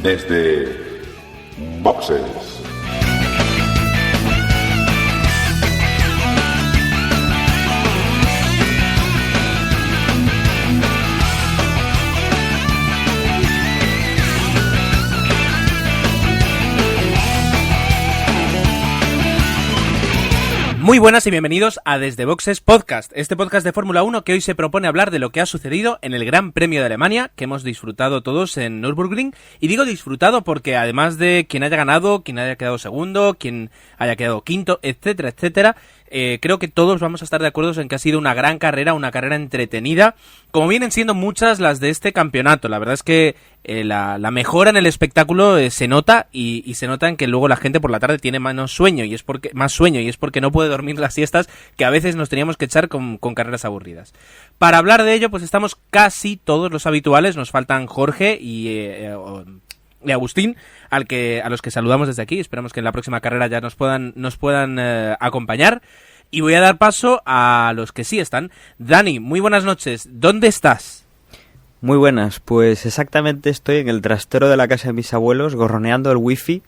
desde Boxes. Muy buenas y bienvenidos a Desde Boxes Podcast, este podcast de Fórmula 1 que hoy se propone hablar de lo que ha sucedido en el Gran Premio de Alemania, que hemos disfrutado todos en Nürburgring. Y digo disfrutado porque además de quien haya ganado, quien haya quedado segundo, quien haya quedado quinto, etcétera, etcétera, creo que todos vamos a estar de acuerdo en que ha sido una gran carrera, una carrera entretenida, como vienen siendo muchas las de este campeonato. La verdad es que la mejora en el espectáculo se nota y se nota en que luego la gente por la tarde tiene más sueño y es porque no puede dormir las siestas que a veces nos teníamos que echar con carreras aburridas. Para hablar de ello, pues estamos casi todos los habituales. Nos faltan Jorge y Agustín, a los que saludamos desde aquí. Esperamos que en la próxima carrera ya nos puedan acompañar. Y voy a dar paso a los que sí están. Dani, muy buenas noches. ¿Dónde estás? Muy buenas, pues exactamente estoy en el trastero de la casa de mis abuelos, gorroneando el wifi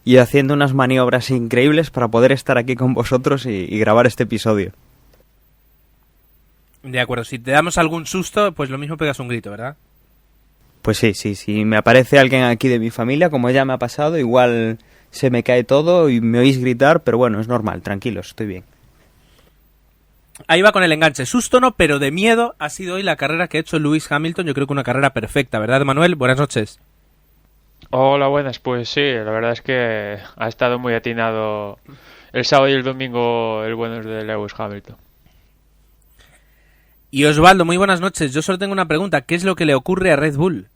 y haciendo unas maniobras increíbles para poder estar aquí con vosotros y grabar este episodio. De acuerdo, si te damos algún susto, pues lo mismo pegas un grito, ¿verdad? Pues sí, me aparece alguien aquí de mi familia, como ya me ha pasado, igual se me cae todo y me oís gritar, pero bueno, es normal, tranquilos, estoy bien. Ahí va con el enganche. Susto no, pero de miedo ha sido hoy la carrera que ha hecho Lewis Hamilton. Yo creo que una carrera perfecta, ¿verdad, Manuel? Buenas noches. Hola, buenas. Pues sí, la verdad es que ha estado muy atinado el sábado y el domingo el bueno de Lewis Hamilton. Y Osvaldo, muy buenas noches. Yo solo tengo una pregunta. ¿Qué es lo que le ocurre a Red Bull?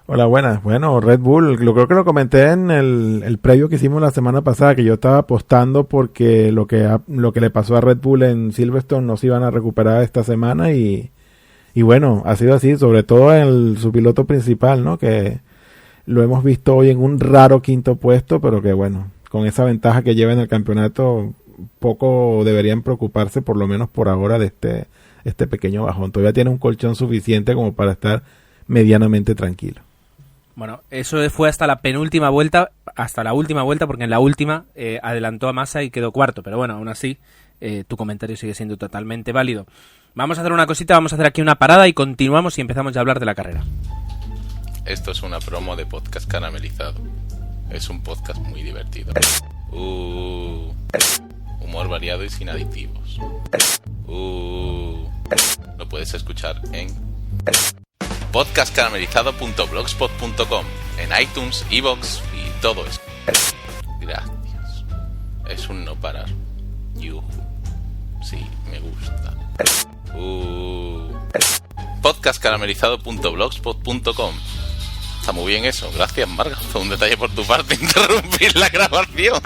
Hola, buenas. Bueno, Red Bull, creo que lo comenté en el previo que hicimos la semana pasada, que yo estaba apostando porque lo que le pasó a Red Bull en Silverstone no se iban a recuperar esta semana y bueno, ha sido así, sobre todo en su piloto principal, ¿no? Que lo hemos visto hoy en un raro quinto puesto, pero que bueno, con esa ventaja que lleva en el campeonato, poco deberían preocuparse, por lo menos por ahora, de este pequeño bajón. Todavía tiene un colchón suficiente como para estar medianamente tranquilo. Bueno, eso fue hasta la penúltima vuelta, hasta la última vuelta, porque en la última adelantó a Massa y quedó cuarto, pero bueno, aún así tu comentario sigue siendo totalmente válido. Vamos a hacer una cosita, vamos a hacer aquí una parada y continuamos y empezamos ya a hablar de la carrera. Esto es una promo de Podcast Caramelizado. Es un podcast muy divertido. Humor variado y sin aditivos. Lo puedes escuchar en podcastcaramelizado.blogspot.com, en iTunes, iVoox y todo eso. Gracias. Es un no parar. Yuhu. Sí, me gusta. Podcastcaramelizado.blogspot.com. Está muy bien eso. Gracias, Marga. Fue un detalle por tu parte interrumpir la grabación.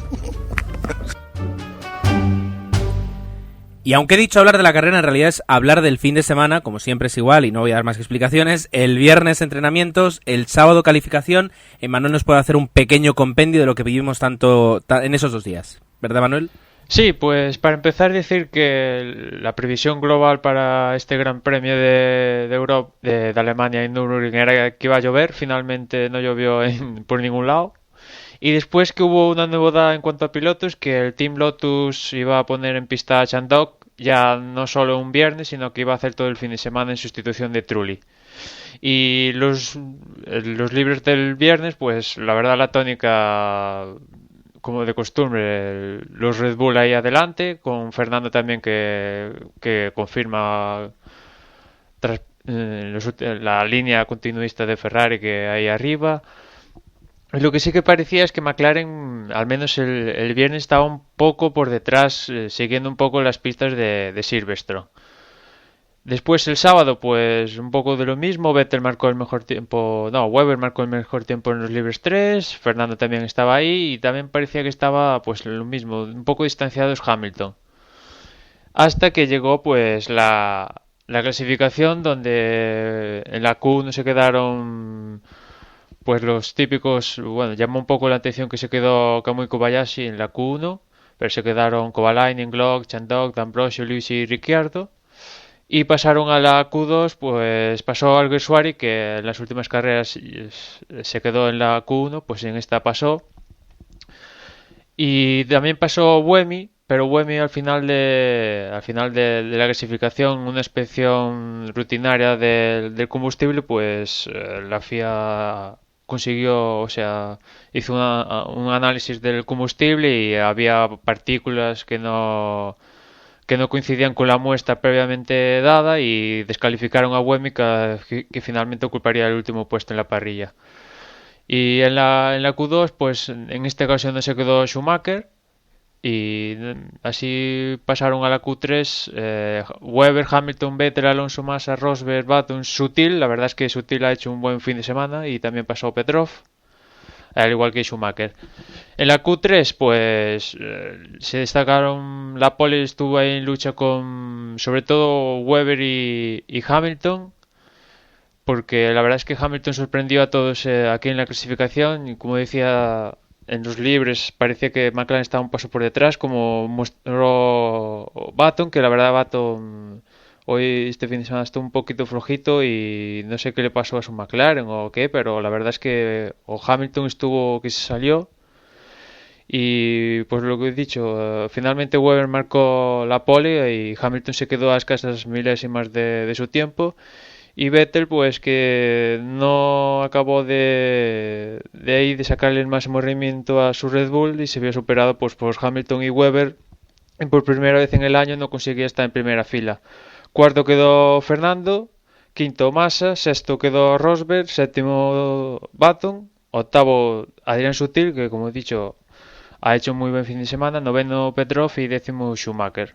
Y aunque he dicho hablar de la carrera, en realidad es hablar del fin de semana, como siempre es igual y no voy a dar más explicaciones. El viernes entrenamientos, el sábado calificación. Manuel nos puede hacer un pequeño compendio de lo que vivimos tanto en esos 2 días. ¿Verdad, Manuel? Sí, pues para empezar decir que la previsión global para este Gran Premio de Europa, de Alemania y Nürburgring era que iba a llover. Finalmente no llovió por ningún lado. Y después que hubo una novedad en cuanto a pilotos, que el Team Lotus iba a poner en pista a Chandhok ya no solo un viernes, sino que iba a hacer todo el fin de semana en sustitución de Trulli. Y los libres del viernes, pues la verdad la tónica, como de costumbre, los Red Bull ahí adelante, con Fernando también que confirma la línea continuista de Ferrari que hay arriba. Lo que sí que parecía es que McLaren, al menos el viernes, estaba un poco por detrás, siguiendo un poco las pistas de Silverstone. Después el sábado, pues un poco de lo mismo. Weber marcó el mejor tiempo en los libres 3. Fernando también estaba ahí y también parecía que estaba pues lo mismo, un poco distanciados Hamilton. Hasta que llegó pues la clasificación, donde en la Q1 se quedaron pues los típicos. Bueno, llamó un poco la atención que se quedó Kamui Kobayashi en la Q1, pero se quedaron Kovalainen, Glock, Chandhok, D'Ambrosio, Lewis y Ricciardo. Y pasaron a la Q2, pues pasó Alguersuari, que en las últimas carreras se quedó en la Q1, pues en esta pasó. Y también pasó Buemi, pero Buemi al final de la clasificación, una inspección rutinaria del combustible, pues la FIA consiguió, o sea, hizo un análisis del combustible y había partículas que no coincidían con la muestra previamente dada y descalificaron a Buemi, que finalmente ocuparía el último puesto en la parrilla. Y en la Q2, pues en esta ocasión no se quedó Schumacher y así pasaron a la Q3 Webber, Hamilton, Vettel, Alonso, Massa, Rosberg, Button, Sutil. La verdad es que Sutil ha hecho un buen fin de semana y también pasó Petrov, al igual que Schumacher. En la Q3, pues se destacaron, la pole estuvo ahí en lucha con sobre todo Webber y Hamilton, porque la verdad es que Hamilton sorprendió a todos aquí en la clasificación y, como decía, en los libres parecía que McLaren estaba un paso por detrás, como mostró Button, que la verdad Button hoy este fin de semana estuvo un poquito flojito y no sé qué le pasó a su McLaren o qué, pero la verdad es que o Hamilton estuvo que se salió. Y pues lo que he dicho, finalmente Webber marcó la pole y Hamilton se quedó a escasas milésimas de su tiempo. Y Vettel, pues que no acabó de ahí de sacarle el máximo rendimiento a su Red Bull y se vio superado pues por Hamilton y Webber. Y por primera vez en el año no conseguía estar en primera fila. Cuarto quedó Fernando, quinto Massa, sexto quedó Rosberg, séptimo Button, octavo Adrián Sutil, que como he dicho ha hecho un muy buen fin de semana, noveno Petrov y décimo Schumacher.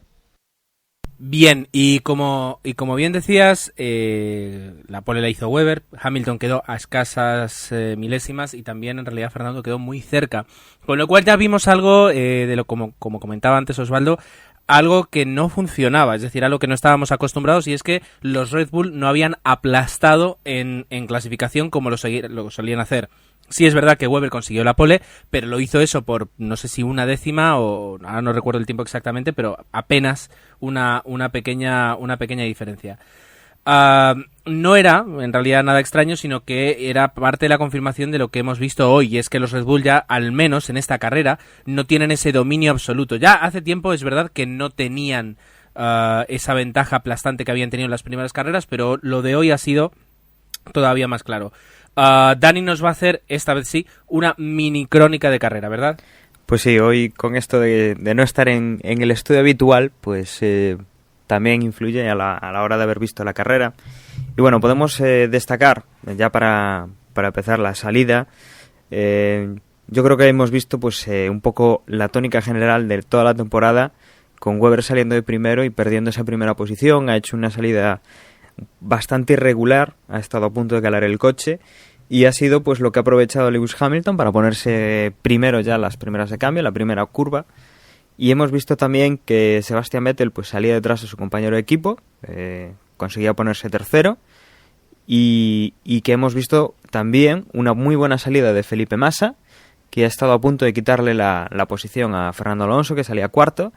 Bien, y como bien decías, la pole la hizo Webber, Hamilton quedó a escasas milésimas y también en realidad Fernando quedó muy cerca, con lo cual ya vimos algo de lo como comentaba antes Osvaldo, algo que no funcionaba, es decir, algo que no estábamos acostumbrados, y es que los Red Bull no habían aplastado en clasificación como lo solían hacer. Sí es verdad que Webber consiguió la pole, pero lo hizo eso por no sé si una décima o ahora no recuerdo el tiempo exactamente, pero apenas una pequeña diferencia. No era en realidad nada extraño, sino que era parte de la confirmación de lo que hemos visto hoy, y es que los Red Bull ya, al menos en esta carrera, no tienen ese dominio absoluto. Ya hace tiempo es verdad que no tenían esa ventaja aplastante que habían tenido en las primeras carreras, pero lo de hoy ha sido todavía más claro. Dani nos va a hacer, esta vez sí, una mini crónica de carrera, ¿verdad? Pues sí, hoy con esto de no estar en el estudio habitual, pues también influye a la hora de haber visto la carrera. Y bueno, podemos destacar, ya para empezar la salida, yo creo que hemos visto pues un poco la tónica general de toda la temporada, con Webber saliendo de primero y perdiendo esa primera posición. Ha hecho una salida bastante irregular, ha estado a punto de calar el coche y ha sido pues lo que ha aprovechado Lewis Hamilton para ponerse primero ya las primeras de cambio, la primera curva. Y hemos visto también que Sebastian Vettel pues salía detrás de su compañero de equipo, conseguía ponerse tercero, y que hemos visto también una muy buena salida de Felipe Massa, que ha estado a punto de quitarle la posición a Fernando Alonso, que salía cuarto.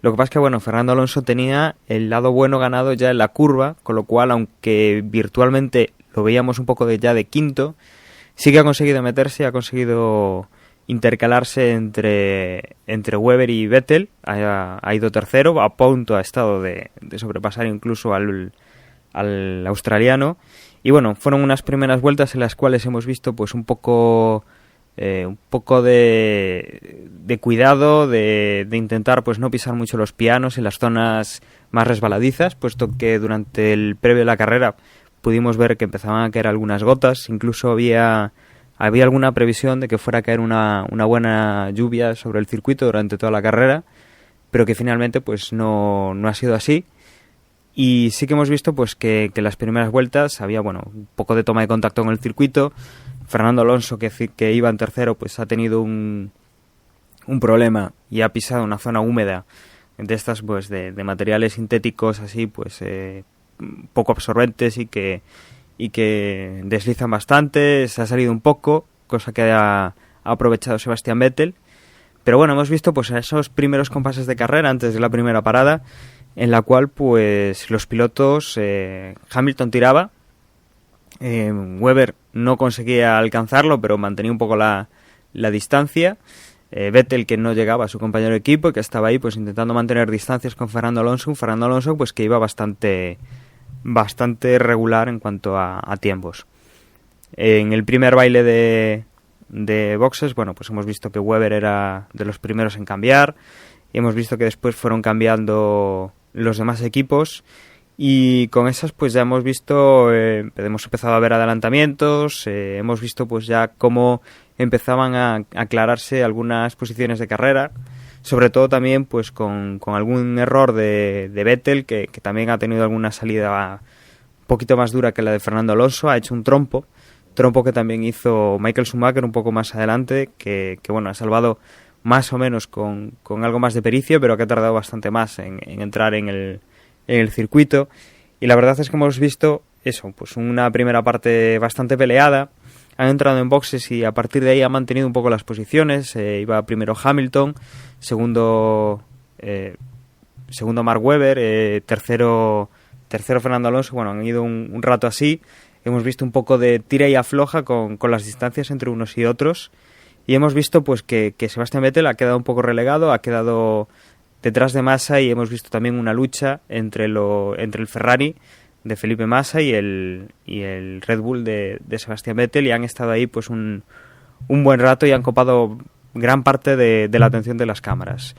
Lo que pasa es que bueno, Fernando Alonso tenía el lado bueno ganado ya en la curva, con lo cual, aunque virtualmente lo veíamos un poco ya de quinto, sí que ha conseguido meterse, ha conseguido intercalarse entre Webber y Vettel, ha ido tercero, a punto ha estado de sobrepasar incluso al australiano. Y bueno, fueron unas primeras vueltas en las cuales hemos visto pues un poco de cuidado, de intentar pues no pisar mucho los pianos en las zonas más resbaladizas, puesto que durante el previo de la carrera pudimos ver que empezaban a caer algunas gotas, incluso había alguna previsión de que fuera a caer una buena lluvia sobre el circuito durante toda la carrera, pero que finalmente pues no ha sido así. Y sí que hemos visto pues que en las primeras vueltas había un poco de toma de contacto con el circuito. Fernando Alonso, que iba en tercero, pues ha tenido un problema y ha pisado una zona húmeda de estas pues de materiales sintéticos así pues poco absorbentes y que deslizan bastante. Se ha salido un poco, cosa que ha aprovechado Sebastian Vettel. Pero bueno, hemos visto pues esos primeros compases de carrera antes de la primera parada en la cual pues los pilotos, Hamilton tiraba, Webber no conseguía alcanzarlo, pero mantenía un poco la distancia. Vettel, que no llegaba a su compañero de equipo, que estaba ahí pues intentando mantener distancias con Fernando Alonso. Un Fernando Alonso pues que iba bastante regular en cuanto a tiempos. En el primer baile de boxes, bueno, pues hemos visto que Webber era de los primeros en cambiar, y hemos visto que después fueron cambiando los demás equipos, y con esas pues ya hemos visto, hemos empezado a ver adelantamientos, hemos visto pues ya cómo empezaban a aclararse algunas posiciones de carrera, sobre todo también pues con algún error de Vettel, que también ha tenido alguna salida un poquito más dura que la de Fernando Alonso, ha hecho un trompo que también hizo Michael Schumacher un poco más adelante, que bueno, ha salvado más o menos con algo más de pericia, pero que ha tardado bastante más en entrar en el circuito. Y la verdad es que hemos visto eso, pues una primera parte bastante peleada. Han entrado en boxes y a partir de ahí han mantenido un poco las posiciones. Iba primero Hamilton, segundo Mark Webber, tercero Fernando Alonso. Bueno, han ido un rato así. Hemos visto un poco de tira y afloja con las distancias entre unos y otros. Y hemos visto pues que Sebastian Vettel ha quedado un poco relegado, ha quedado detrás de Massa, y hemos visto también una lucha entre el Ferrari de Felipe Massa y el Red Bull de Sebastian Vettel, y han estado ahí pues un buen rato y han copado gran parte de la atención de las cámaras.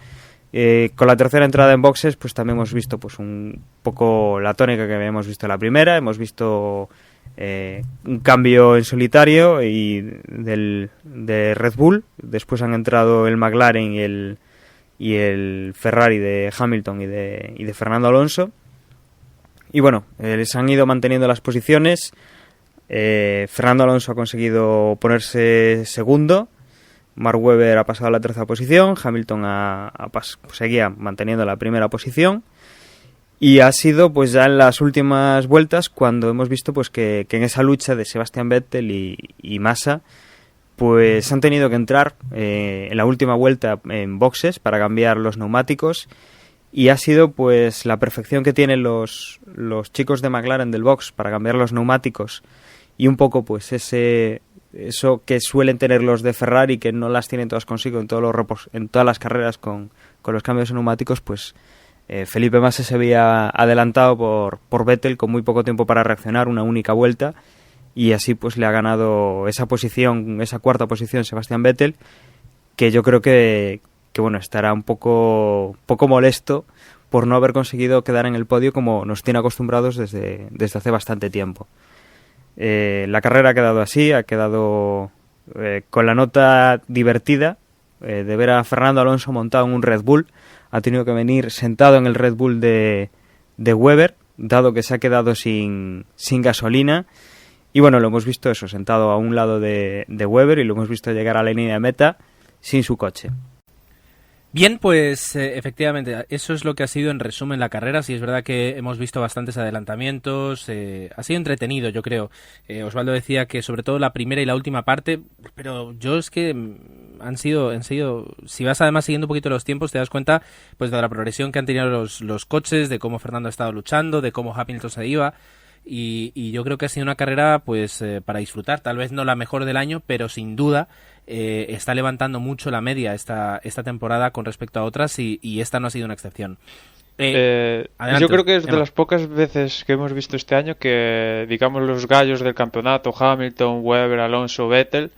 Con la tercera entrada en boxes pues también hemos visto pues un poco la tónica que habíamos visto en la primera. Hemos visto un cambio en solitario de Red Bull. Después han entrado el McLaren y el Ferrari de Hamilton y de Fernando Alonso. Y bueno, les han ido manteniendo las posiciones. Fernando Alonso ha conseguido ponerse segundo. Mark Webber ha pasado a la tercera posición. Hamilton seguía manteniendo la primera posición. Y ha sido pues ya en las últimas vueltas cuando hemos visto pues que en esa lucha de Sebastian Vettel y Massa pues han tenido que entrar en la última vuelta en boxes para cambiar los neumáticos, y ha sido pues la perfección que tienen los chicos de McLaren del box para cambiar los neumáticos, y un poco pues eso que suelen tener los de Ferrari, que no las tienen todas consigo en todas las carreras con los cambios de neumáticos. Pues Felipe Massa se había adelantado por Vettel con muy poco tiempo para reaccionar, una única vuelta, y así pues le ha ganado esa cuarta posición Sebastian Vettel, que yo creo que bueno, estará un poco molesto por no haber conseguido quedar en el podio como nos tiene acostumbrados desde hace bastante tiempo. La carrera ha quedado así, ha quedado con la nota divertida de ver a Fernando Alonso montado en un Red Bull. Ha tenido que venir sentado en el Red Bull de Webber, dado que se ha quedado sin gasolina. Y bueno, lo hemos visto eso, sentado a un lado de Webber, y lo hemos visto llegar a la línea de meta sin su coche. Bien, pues efectivamente, eso es lo que ha sido en resumen la carrera. Sí, es verdad que hemos visto bastantes adelantamientos, ha sido entretenido, yo creo. Osvaldo decía que sobre todo la primera y la última parte, pero yo es que han sido, si vas además siguiendo un poquito los tiempos, te das cuenta pues de la progresión que han tenido los coches, de cómo Fernando ha estado luchando, de cómo Hamilton se iba. Y yo creo que ha sido una carrera pues para disfrutar, tal vez no la mejor del año, pero sin duda está levantando mucho la media esta temporada con respecto a otras, y esta no ha sido una excepción. Adelante, yo creo que es de las pocas veces que hemos visto este año que, digamos, los gallos del campeonato, Hamilton, Webber, Alonso, Vettel,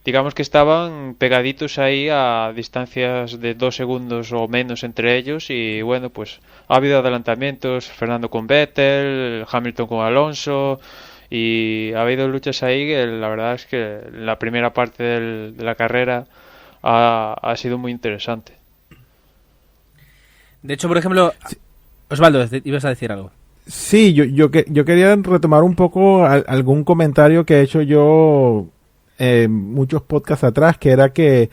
digamos que estaban pegaditos ahí a distancias de 2 segundos o menos entre ellos, y bueno, pues ha habido adelantamientos, Fernando con Vettel, Hamilton con Alonso, y ha habido luchas ahí que la verdad es que la primera parte de la carrera ha sido muy interesante. De hecho, por ejemplo, Osvaldo, ibas a decir algo. Sí, yo quería retomar un poco algún comentario que he hecho yo muchos podcasts atrás, que era que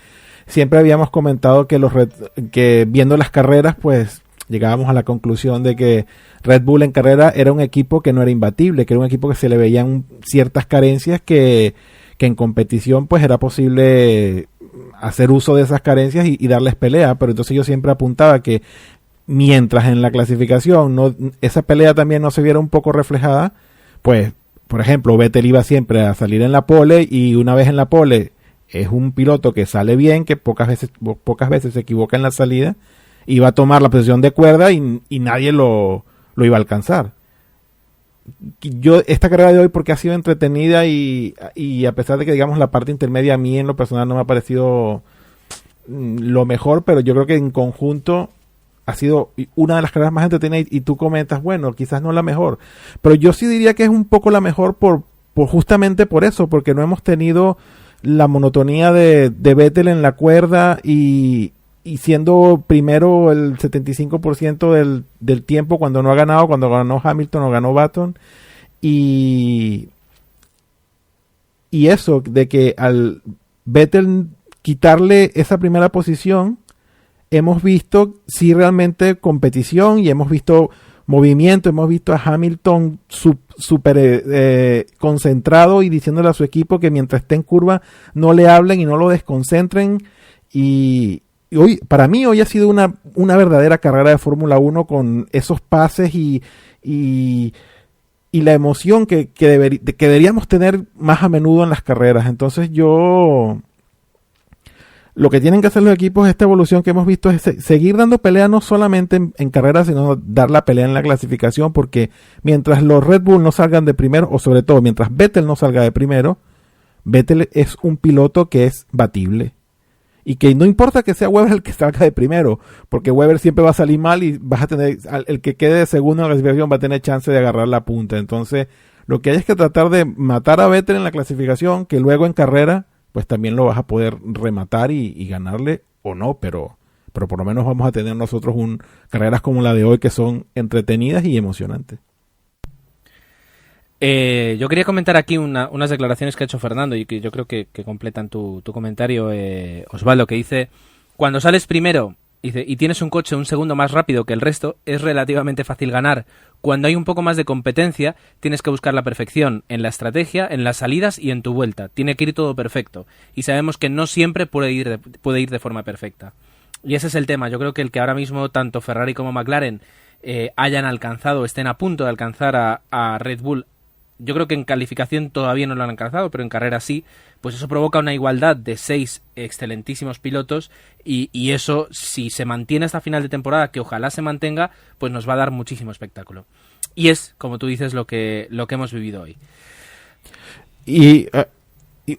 siempre habíamos comentado que viendo las carreras pues llegábamos a la conclusión de que Red Bull en carrera era un equipo que no era imbatible, que era un equipo que se le veían ciertas carencias que en competición pues era posible hacer uso de esas carencias y darles pelea, pero entonces yo siempre apuntaba que mientras en la clasificación esa pelea también no se viera un poco reflejada, pues, por ejemplo, Vettel iba siempre a salir en la pole, y una vez en la pole es un piloto que sale bien, que pocas veces se equivoca en la salida, iba a tomar la posición de cuerda y nadie lo iba a alcanzar. Esta carrera de hoy, porque ha sido entretenida y a pesar de que, digamos, la parte intermedia a mí en lo personal no me ha parecido lo mejor, pero yo creo que en conjunto ha sido una de las carreras más entretenidas, y tú comentas, bueno, quizás no la mejor, pero yo sí diría que es un poco la mejor por justamente por eso, porque no hemos tenido la monotonía de Vettel en la cuerda y siendo primero el 75% del tiempo cuando no ha ganado, cuando ganó Hamilton o ganó Button, y eso de que al Vettel quitarle esa primera posición, hemos visto sí realmente competición, y hemos visto movimiento, hemos visto a Hamilton súper concentrado y diciéndole a su equipo que mientras esté en curva no le hablen y no lo desconcentren, y hoy, para mí hoy ha sido una verdadera carrera de Fórmula 1 con esos pases y la emoción que deberíamos tener más a menudo en las carreras. Entonces lo que tienen que hacer los equipos, esta evolución que hemos visto, es seguir dando pelea no solamente en carreras, sino dar la pelea en la clasificación, porque mientras los Red Bull no salgan de primero, o sobre todo mientras Vettel no salga de primero, Vettel es un piloto que es batible. Y que no importa que sea Webber el que salga de primero, porque Webber siempre va a salir mal y vas a tener, el que quede de segundo en la clasificación va a tener chance de agarrar la punta. Entonces, lo que hay es que tratar de matar a Vettel en la clasificación, que luego en carrera, pues también lo vas a poder rematar y ganarle o no, pero por lo menos vamos a tener nosotros carreras como la de hoy que son entretenidas y emocionantes. Yo quería comentar aquí unas declaraciones que ha hecho Fernando y que yo creo que completan tu comentario, Osvaldo, que dice: cuando sales primero, dice, y tienes un coche un segundo más rápido que el resto, es relativamente fácil ganar. Cuando hay un poco más de competencia, tienes que buscar la perfección en la estrategia, en las salidas y en tu vuelta. Tiene que ir todo perfecto. Y sabemos que no siempre puede ir de forma perfecta. Y ese es el tema. Yo creo que el que ahora mismo tanto Ferrari como McLaren hayan alcanzado, estén a punto de alcanzar a Red Bull. Yo creo que en calificación todavía no lo han alcanzado, pero en carrera sí, pues eso provoca una igualdad de 6 excelentísimos pilotos y eso, si se mantiene hasta final de temporada, que ojalá se mantenga, pues nos va a dar muchísimo espectáculo. Y es, como tú dices, lo que hemos vivido hoy.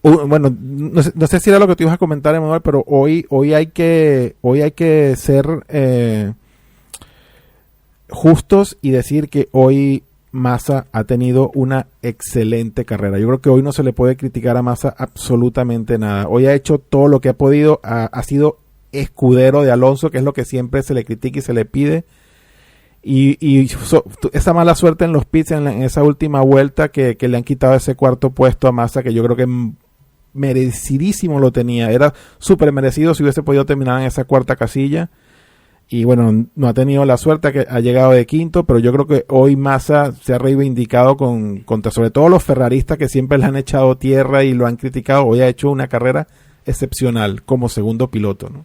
Bueno, no sé si era lo que te ibas a comentar, Emanuel, pero hoy hay que ser justos y decir que hoy Massa ha tenido una excelente carrera. Yo creo que hoy no se le puede criticar a Massa absolutamente nada. Hoy ha hecho todo lo que ha podido, ha sido escudero de Alonso, que es lo que siempre se le critica y se le pide. Y esa mala suerte en los pits en esa última vuelta que le han quitado ese cuarto puesto a Massa, que yo creo que merecidísimo lo tenía. Era súper merecido si hubiese podido terminar en esa cuarta casilla. Y bueno, no ha tenido la suerte que ha llegado de quinto, pero yo creo que hoy Massa se ha reivindicado contra sobre todo los ferraristas que siempre le han echado tierra y lo han criticado. Hoy ha hecho una carrera excepcional como segundo piloto, ¿no?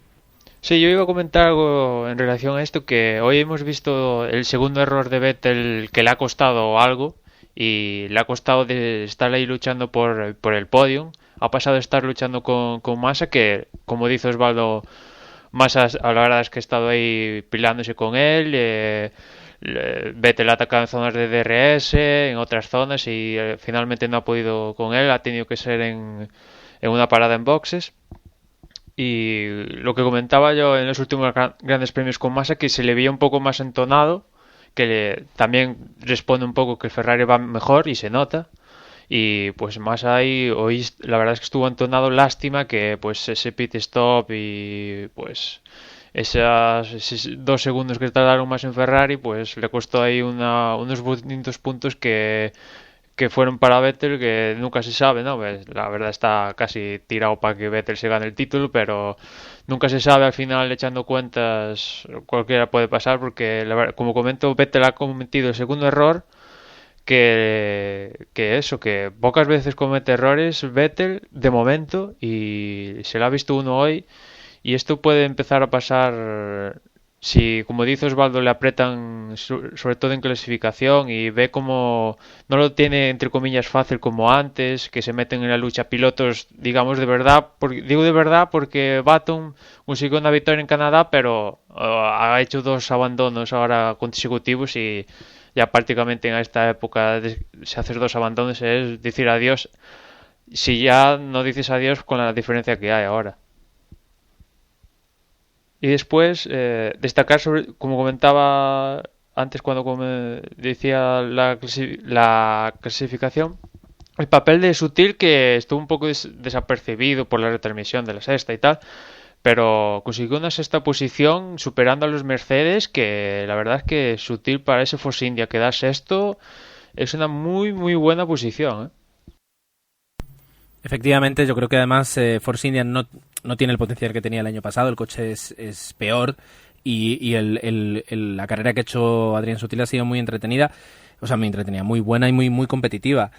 Sí, yo iba a comentar algo en relación a esto, que hoy hemos visto el segundo error de Vettel que le ha costado algo y le ha costado de estar ahí luchando por el podium. Ha pasado de estar luchando con Massa, que como dice Osvaldo, Massa a la verdad es que ha estado ahí pilándose con él, Vettel ha atacado en zonas de DRS, en otras zonas y finalmente no ha podido con él, ha tenido que ser en una parada en boxes. Y lo que comentaba yo en los últimos grandes premios con Massa, que se le veía un poco más entonado, que también responde un poco que el Ferrari va mejor y se nota. Y pues Massa ahí hoy la verdad es que estuvo entonado. Lástima que pues ese pit stop y pues esos 2 segundos que tardaron más en Ferrari pues le costó ahí unos bonitos puntos que fueron para Vettel, que nunca se sabe, ¿no? Pues, la verdad está casi tirado para que Vettel se gane el título, pero nunca se sabe. Al final, echando cuentas, cualquiera puede pasar, porque como comento, Vettel ha cometido el segundo error, que pocas veces comete errores Vettel de momento, y se le ha visto uno hoy, y esto puede empezar a pasar si, como dice Osvaldo, le apretan sobre todo en clasificación y ve como no lo tiene entre comillas fácil como antes, que se meten en la lucha pilotos, digamos de verdad, digo de verdad porque Baton consiguió una victoria en Canadá, pero ha hecho 2 abandonos ahora consecutivos y ya prácticamente en esta época si haces 2 abandonos es decir adiós, si ya no dices adiós con la diferencia que hay ahora. Y después, destacar sobre, como comentaba antes cuando decía la clasificación, el papel de Sutil, que estuvo un poco desapercibido por la retransmisión de la sexta y tal, pero consiguió una sexta posición superando a los Mercedes, que la verdad es que Sutil para ese Force India que da sexto es una muy muy buena posición, ¿eh? Efectivamente, yo creo que además Force India no tiene el potencial que tenía el año pasado, el coche es peor y la carrera que ha hecho Adrián Sutil ha sido muy entretenida, o sea, muy entretenida, muy buena y muy cometitiva.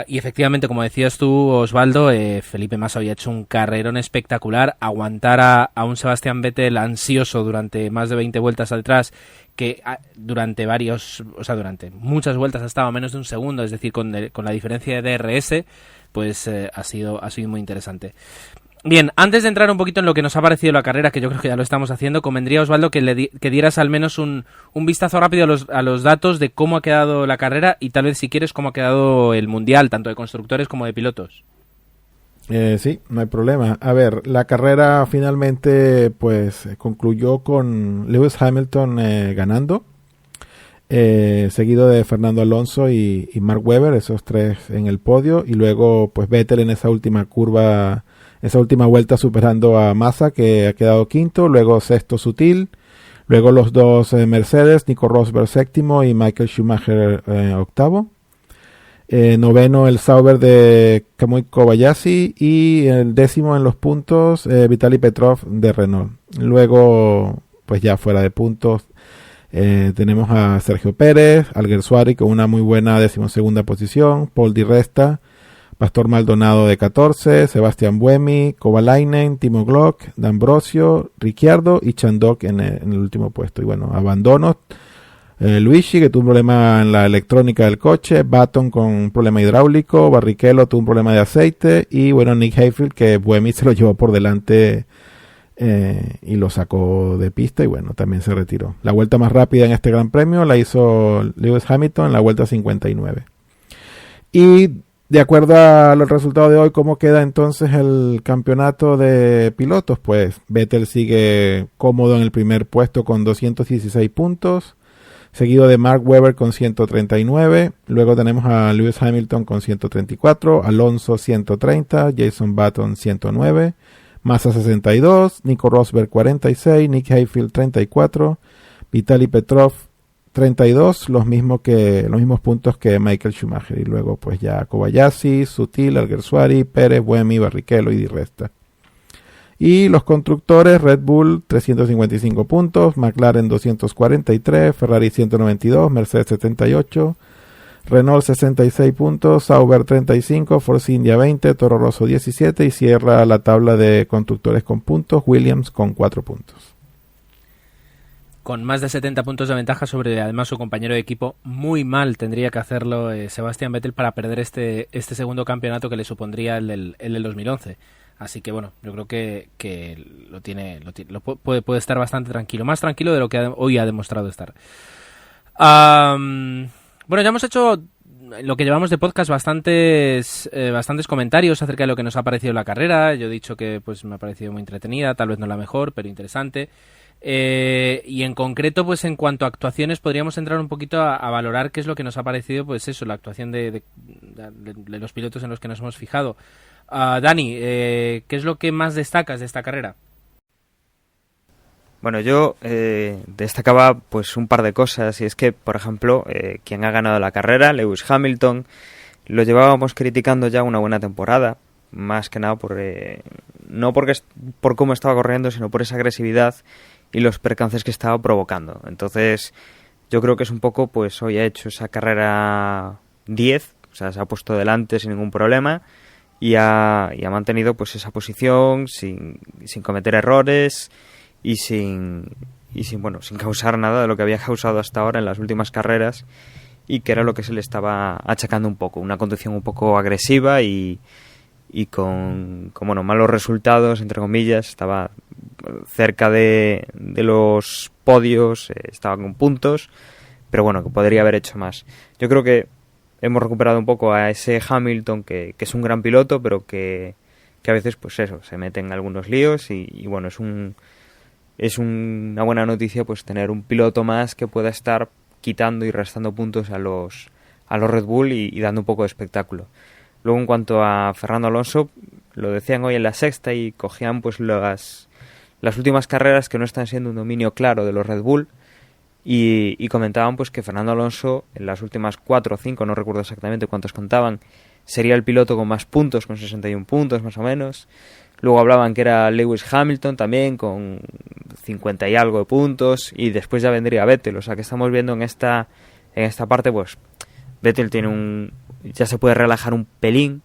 Y efectivamente, como decías tú, Osvaldo, Felipe Massa había hecho un carrerón espectacular, aguantar a un Sebastián Vettel ansioso durante más de 20 vueltas atrás, que durante muchas vueltas ha estado a menos de un segundo, es decir, con la diferencia de DRS, pues ha sido muy interesante. Bien, antes de entrar un poquito en lo que nos ha parecido la carrera, que yo creo que ya lo estamos haciendo, convendría, Osvaldo, que dieras al menos un vistazo rápido a los datos de cómo ha quedado la carrera y tal vez, si quieres, cómo ha quedado el Mundial, tanto de constructores como de pilotos. Sí, no hay problema. A ver, la carrera finalmente pues concluyó con Lewis Hamilton ganando, seguido de Fernando Alonso y Mark Webber, esos 3 en el podio, y luego pues Vettel en esa última curva, esa última vuelta superando a Massa, que ha quedado quinto, luego sexto Sutil, luego los 2 Mercedes, Nico Rosberg séptimo y Michael Schumacher octavo. Noveno el Sauber de Kamui Kobayashi y el 10º en los puntos Vitaly Petrov de Renault. Luego, pues ya fuera de puntos, tenemos a Sergio Pérez, Alguersuari con una muy buena 12ª posición, Paul Di Resta, Pastor Maldonado de 14, Sebastián Buemi, Kovalainen, Timo Glock, D'Ambrosio, Ricciardo y Chandok en el último puesto. Y bueno, abandonos. Luigi, que tuvo un problema en la electrónica del coche, Baton con un problema hidráulico, Barrichello tuvo un problema de aceite y bueno, Nick Heidfeld, que Buemi se lo llevó por delante y lo sacó de pista y bueno, también se retiró. La vuelta más rápida en este Gran Premio la hizo Lewis Hamilton en la vuelta 59. Y de acuerdo al resultado de hoy, ¿cómo queda entonces el campeonato de pilotos? Pues Vettel sigue cómodo en el primer puesto con 216 puntos, seguido de Mark Webber con 139, luego tenemos a Lewis Hamilton con 134, Alonso 130, Jason Button 109, Massa 62, Nico Rosberg 46, Nick Heidfeld 34, Vitaly Petrov 32, los mismos puntos que Michael Schumacher, y luego pues ya Kobayashi, Sutil, Alguersuari, Pérez, Buemi, Barrichello y Di Resta. Y los constructores, Red Bull 355 puntos, McLaren 243, Ferrari 192, Mercedes 78, Renault 66 puntos, Sauber 35, Force India 20, Toro Rosso 17 y cierra la tabla de constructores con puntos, Williams con 4 puntos. Con más de 70 puntos de ventaja sobre además su compañero de equipo, muy mal tendría que hacerlo Sebastián Vettel para perder este segundo campeonato que le supondría el del 2011. Así que bueno, yo creo que puede estar bastante tranquilo, más tranquilo de lo que hoy ha demostrado estar. Bueno, ya hemos hecho lo que llevamos de podcast bastantes comentarios acerca de lo que nos ha parecido la carrera. Yo he dicho que pues me ha parecido muy entretenida, tal vez no la mejor, pero interesante. Y en concreto, pues en cuanto a actuaciones, podríamos entrar un poquito a valorar qué es lo que nos ha parecido, pues eso, la actuación de los pilotos en los que nos hemos fijado. Dani, ¿qué es lo que más destacas de esta carrera? Bueno, yo destacaba pues un par de cosas, y es que, por ejemplo, quien ha ganado la carrera, Lewis Hamilton, lo llevábamos criticando ya una buena temporada, más que nada no por cómo estaba corriendo, sino por esa agresividad y los percances que estaba provocando. Entonces, yo creo que es un poco, pues hoy ha hecho esa carrera 10, o sea, se ha puesto delante sin ningún problema y ha mantenido pues esa posición sin cometer errores y sin sin causar nada de lo que había causado hasta ahora en las últimas carreras, y que era lo que se le estaba achacando un poco, una conducción un poco agresiva y con malos resultados, entre comillas. Estaba cerca de los podios, estaba con puntos, pero bueno, que podría haber hecho más. Yo creo que hemos recuperado un poco a ese Hamilton que es un gran piloto, pero que a veces pues eso, se mete en algunos líos y bueno, es una buena noticia pues tener un piloto más que pueda estar quitando y restando puntos a los Red Bull y dando un poco de espectáculo. Luego, en cuanto a Fernando Alonso, lo decían hoy en la sexta y cogían pues las últimas carreras que no están siendo un dominio claro de los Red Bull, y comentaban pues que Fernando Alonso en las últimas 4 o 5, no recuerdo exactamente cuántos contaban, sería el piloto con más puntos, con 61 puntos más o menos. Luego hablaban que era Lewis Hamilton también con 50 y algo de puntos, y después ya vendría Vettel. O sea que estamos viendo en esta parte pues Vettel ya se puede relajar un pelín,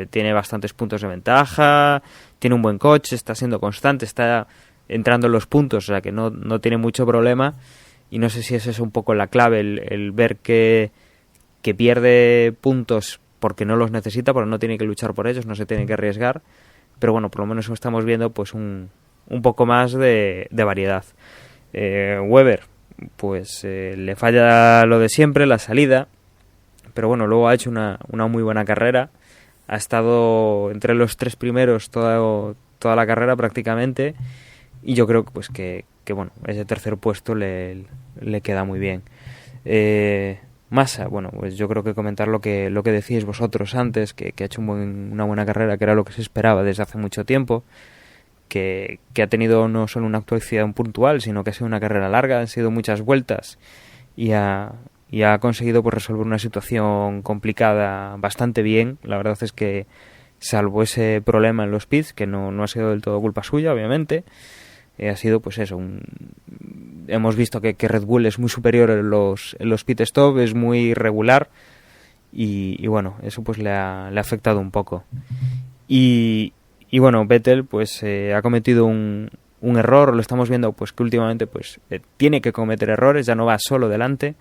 tiene bastantes puntos de ventaja, tiene un buen coche, está siendo constante, está entrando en los puntos, o sea que no tiene mucho problema. Y no sé si esa es un poco la clave, el ver que pierde puntos porque no los necesita, porque no tiene que luchar por ellos, no se tiene que arriesgar. Pero bueno, por lo menos estamos viendo pues un poco más de variedad. Webber, pues le falla lo de siempre, la salida, pero bueno, luego ha hecho una muy buena carrera. Ha estado entre los 3 primeros toda la carrera prácticamente, y yo creo pues que bueno, ese tercer puesto le queda muy bien. Massa, bueno, pues yo creo que comentar lo que decíais vosotros antes, que ha hecho una buena carrera, que era lo que se esperaba desde hace mucho tiempo, que ha tenido no solo una actuación puntual, sino que ha sido una carrera larga, han sido muchas vueltas, y ha conseguido pues resolver una situación complicada bastante bien. La verdad es que salvo ese problema en los pits, que no ha sido del todo culpa suya, obviamente, ha sido pues eso, hemos visto que Red Bull es muy superior en los pit stop, es muy regular, y bueno, eso pues le ha afectado un poco. Y bueno, Vettel pues ha cometido un error, lo estamos viendo pues que últimamente pues tiene que cometer errores, ya no va solo delante,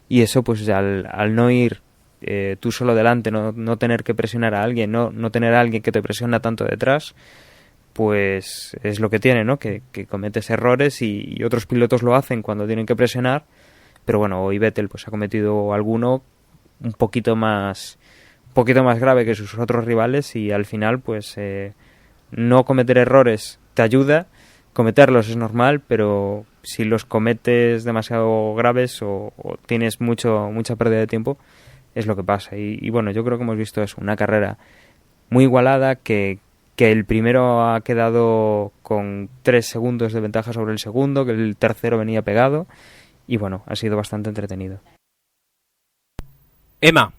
y eso pues al no ir tú solo delante, no tener que presionar a alguien, no tener a alguien que te presiona tanto detrás, pues es lo que tiene, ¿no? Que cometes errores y otros pilotos lo hacen cuando tienen que presionar, pero bueno, hoy Vettel pues ha cometido alguno un poquito más grave que sus otros rivales, y al final pues no cometer errores te ayuda, cometerlos es normal, pero si los cometes demasiado graves o tienes mucha pérdida de tiempo, es lo que pasa. Y bueno, yo creo que hemos visto eso, una carrera muy igualada, que el primero ha quedado con 3 segundos de ventaja sobre el segundo, que el tercero venía pegado, y bueno, ha sido bastante entretenido. Emma,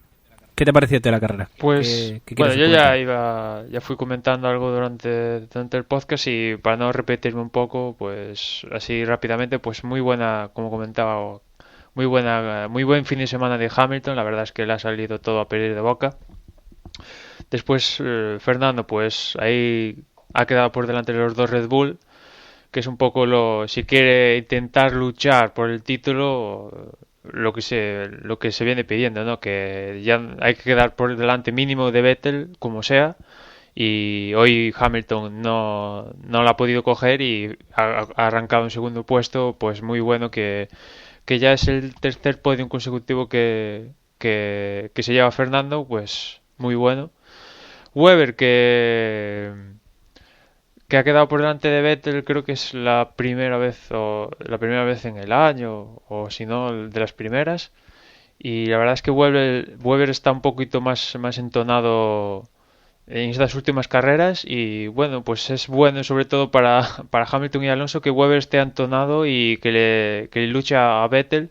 ¿qué te pareció de la carrera? Pues ¿Qué bueno, yo comentar? ya fui comentando algo durante el podcast, y para no repetirme un poco, pues así rápidamente, pues muy buena, como comentaba, muy buen fin de semana de Hamilton. La verdad es que le ha salido todo a pedir de boca. Después Fernando pues ahí ha quedado por delante de los 2 Red Bull, que es un poco si quiere intentar luchar por el título, lo que se viene pidiendo, ¿no? Que ya hay que quedar por delante mínimo de Vettel como sea, y hoy Hamilton no la ha podido coger y ha arrancado en segundo puesto, pues muy bueno, que ya es el tercer podio consecutivo que se lleva Fernando, pues muy bueno. Webber, que ha quedado por delante de Vettel, creo que es la primera vez en el año, o si no, de las primeras. Y la verdad es que Webber está un poquito más entonado en estas últimas carreras, y bueno, pues es bueno sobre todo para Hamilton y Alonso que Webber esté entonado y que le lucha a Vettel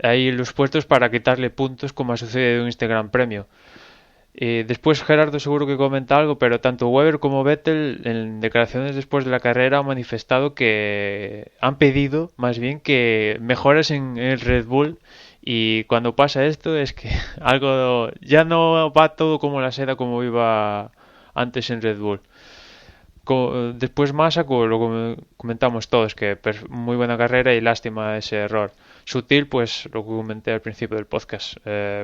ahí en los puestos para quitarle puntos, como ha sucedido en este Gran Premio. Después Gerardo seguro que comenta algo, pero tanto Webber como Vettel en declaraciones después de la carrera han manifestado que han pedido más bien que mejoras en el Red Bull, y cuando pasa esto es que algo ya no va todo como la seda como iba antes en Red Bull. Después Massa, lo comentamos todos, que muy buena carrera y lástima ese error. Sutil, pues lo que comenté al principio del podcast.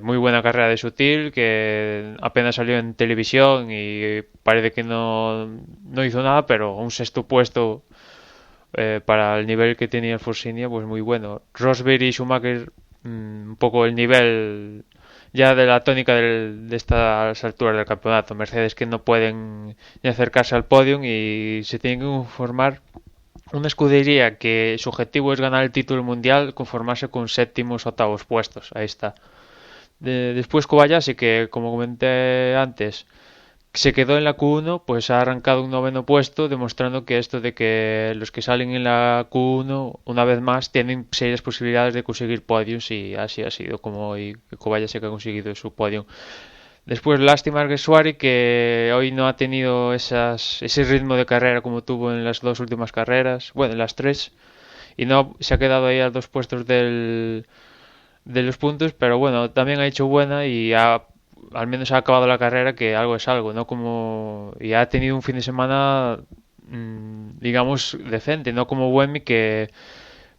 Muy buena carrera de Sutil, que apenas salió en televisión y parece que no hizo nada, pero un sexto puesto para el nivel que tenía el Force India, pues muy bueno. Rosberg y Schumacher, un poco el nivel ya de la tónica de estas alturas del campeonato. Mercedes que no pueden ni acercarse al podio y se tienen que conformar una escudería que su objetivo es ganar el título mundial, conformarse con séptimos, octavos puestos. Ahí está. Después Kobayashi, que como comenté antes, se quedó en la Q1, pues ha arrancado un noveno puesto, demostrando que esto de que los que salen en la Q1, una vez más, tienen serias posibilidades de conseguir podiums, y así ha sido como hoy Kobayashi que ha conseguido su podium. Después, lástima Alguersuari, que hoy no ha tenido ese ritmo de carrera como tuvo en las dos últimas carreras, bueno, en las tres, y no se ha quedado ahí a 2 puestos de los puntos, pero bueno, también ha hecho buena y al menos ha acabado la carrera, que algo es algo, ¿no? Y ha tenido un fin de semana, digamos, decente, no como Buemi, que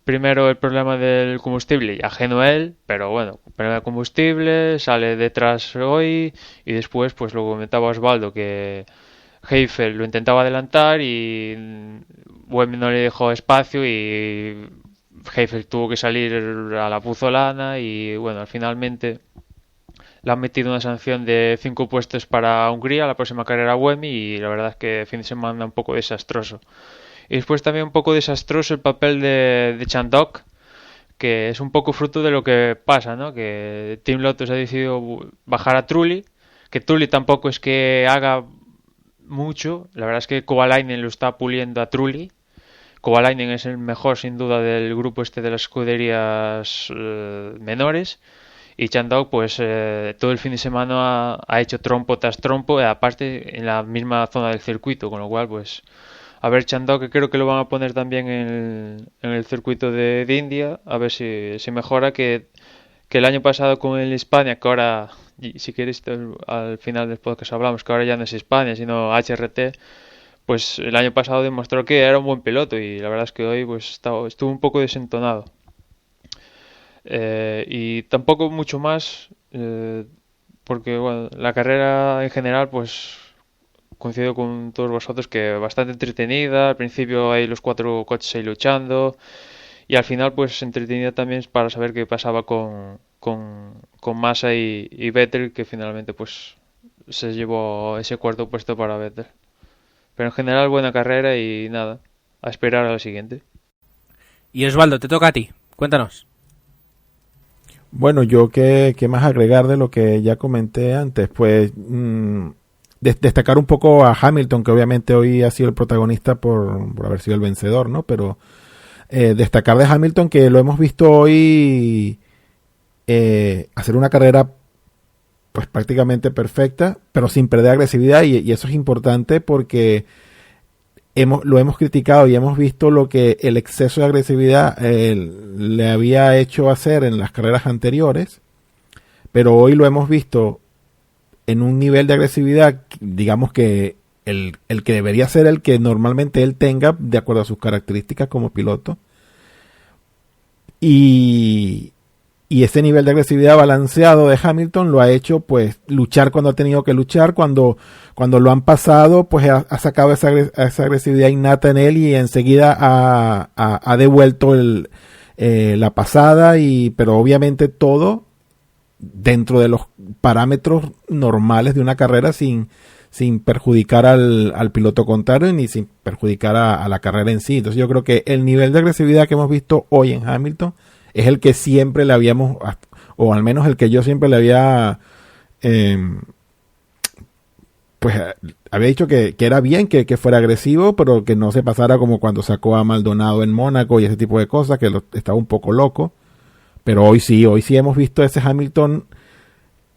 primero el problema del combustible, y ajeno a él, pero bueno, problema de combustible, sale detrás hoy, y después, pues lo comentaba Osvaldo, que Heifel lo intentaba adelantar y Buemi no le dejó espacio y Heifel tuvo que salir a la puzolana y bueno, finalmente le han metido una sanción de 5 puestos para Hungría, la próxima carrera Buemi, y la verdad es que fin de semana un poco desastroso. Y después también un poco desastroso el papel de Chandok, que es un poco fruto de lo que pasa, ¿no? Que Team Lotus ha decidido bajar a Trulli, que Trulli tampoco es que haga mucho, la verdad es que Kovalainen lo está puliendo a Trulli. Kovalainen es el mejor sin duda del grupo este de las escuderías menores, y Chandok pues todo el fin de semana ha hecho trompo tras trompo, aparte en la misma zona del circuito, con lo cual pues a ver Chandok, que creo que lo van a poner también en el circuito de India, a ver si mejora, que el año pasado con el Hispania, que ahora, si queréis al final del podcast hablamos, que ahora ya no es Hispania sino HRT, pues el año pasado demostró que era un buen piloto, y la verdad es que hoy pues estuvo un poco desentonado. Y tampoco mucho más, porque bueno, la carrera en general pues coincido con todos vosotros que bastante entretenida. Al principio hay los 4 coches ahí luchando, y al final pues entretenida también para saber qué pasaba con Massa y Vettel, que finalmente pues se llevó ese 4º puesto para Vettel. Pero en general buena carrera y nada, a esperar a la siguiente. Y Osvaldo, te toca a ti, cuéntanos. Bueno, yo qué más agregar de lo que ya comenté antes, pues destacar un poco a Hamilton, que obviamente hoy ha sido el protagonista por haber sido el vencedor, ¿no? Pero destacar de Hamilton que lo hemos visto hoy hacer una carrera pues prácticamente perfecta, pero sin perder agresividad, y eso es importante porque lo hemos criticado y hemos visto lo que el exceso de agresividad le había hecho hacer en las carreras anteriores, pero hoy lo hemos visto en un nivel de agresividad, digamos que el que debería ser el que normalmente él tenga de acuerdo a sus características como piloto, y ese nivel de agresividad balanceado de Hamilton lo ha hecho pues luchar cuando ha tenido que luchar, cuando lo han pasado pues ha sacado esa agresividad innata en él, y enseguida ha devuelto la pasada, pero obviamente todo dentro de los parámetros normales de una carrera, sin perjudicar al piloto contrario ni sin perjudicar a la carrera en sí. Entonces yo creo que el nivel de agresividad que hemos visto hoy en Hamilton es el que siempre le habíamos, o al menos el que yo siempre le había pues había dicho que era bien que fuera agresivo, pero que no se pasara como cuando sacó a Maldonado en Mónaco y ese tipo de cosas, que estaba un poco loco. Pero hoy sí hemos visto ese Hamilton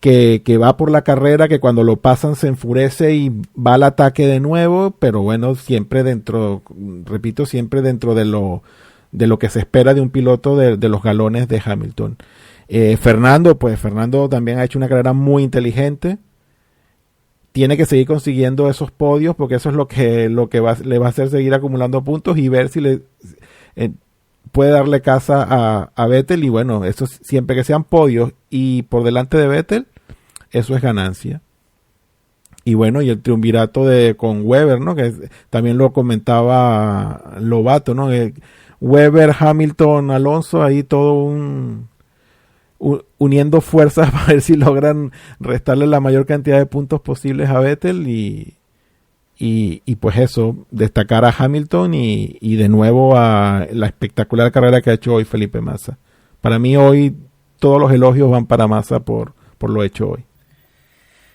que va por la carrera, que cuando lo pasan se enfurece y va al ataque de nuevo, pero bueno, siempre dentro de lo que se espera de un piloto de los galones de Hamilton. Fernando también ha hecho una carrera muy inteligente, tiene que seguir consiguiendo esos podios porque eso es lo que le va a hacer seguir acumulando puntos y ver si puede darle casa a Vettel. Y bueno, eso siempre que sean podios y por delante de Vettel, eso es ganancia. Y bueno, y el triunvirato con Weber, ¿no? Que también lo comentaba Lobato, ¿no? Weber, Hamilton, Alonso, ahí todo uniendo fuerzas para ver si logran restarle la mayor cantidad de puntos posibles a Vettel y pues eso, destacar a Hamilton y de nuevo a la espectacular carrera que ha hecho hoy Felipe Massa. Para mí hoy todos los elogios van para Massa por lo hecho hoy.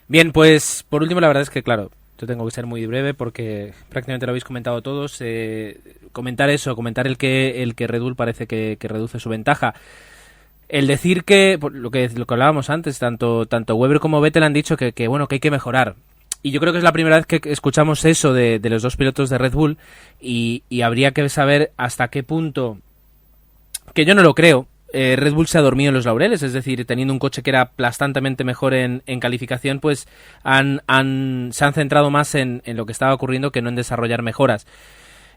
Bien, pues por último la verdad es que claro, yo tengo que ser muy breve porque prácticamente lo habéis comentado todos. Comentar el que Red Bull parece que reduce su ventaja. El decir que lo que hablábamos antes, tanto Weber como Vettel han dicho que bueno, que hay que mejorar. Y yo creo que es la primera vez que escuchamos eso de los dos pilotos de Red Bull y habría que saber hasta qué punto, que yo no lo creo, Red Bull se ha dormido en los laureles, es decir, teniendo un coche que era aplastantemente mejor en calificación, pues se han centrado más en lo que estaba ocurriendo que no en desarrollar mejoras.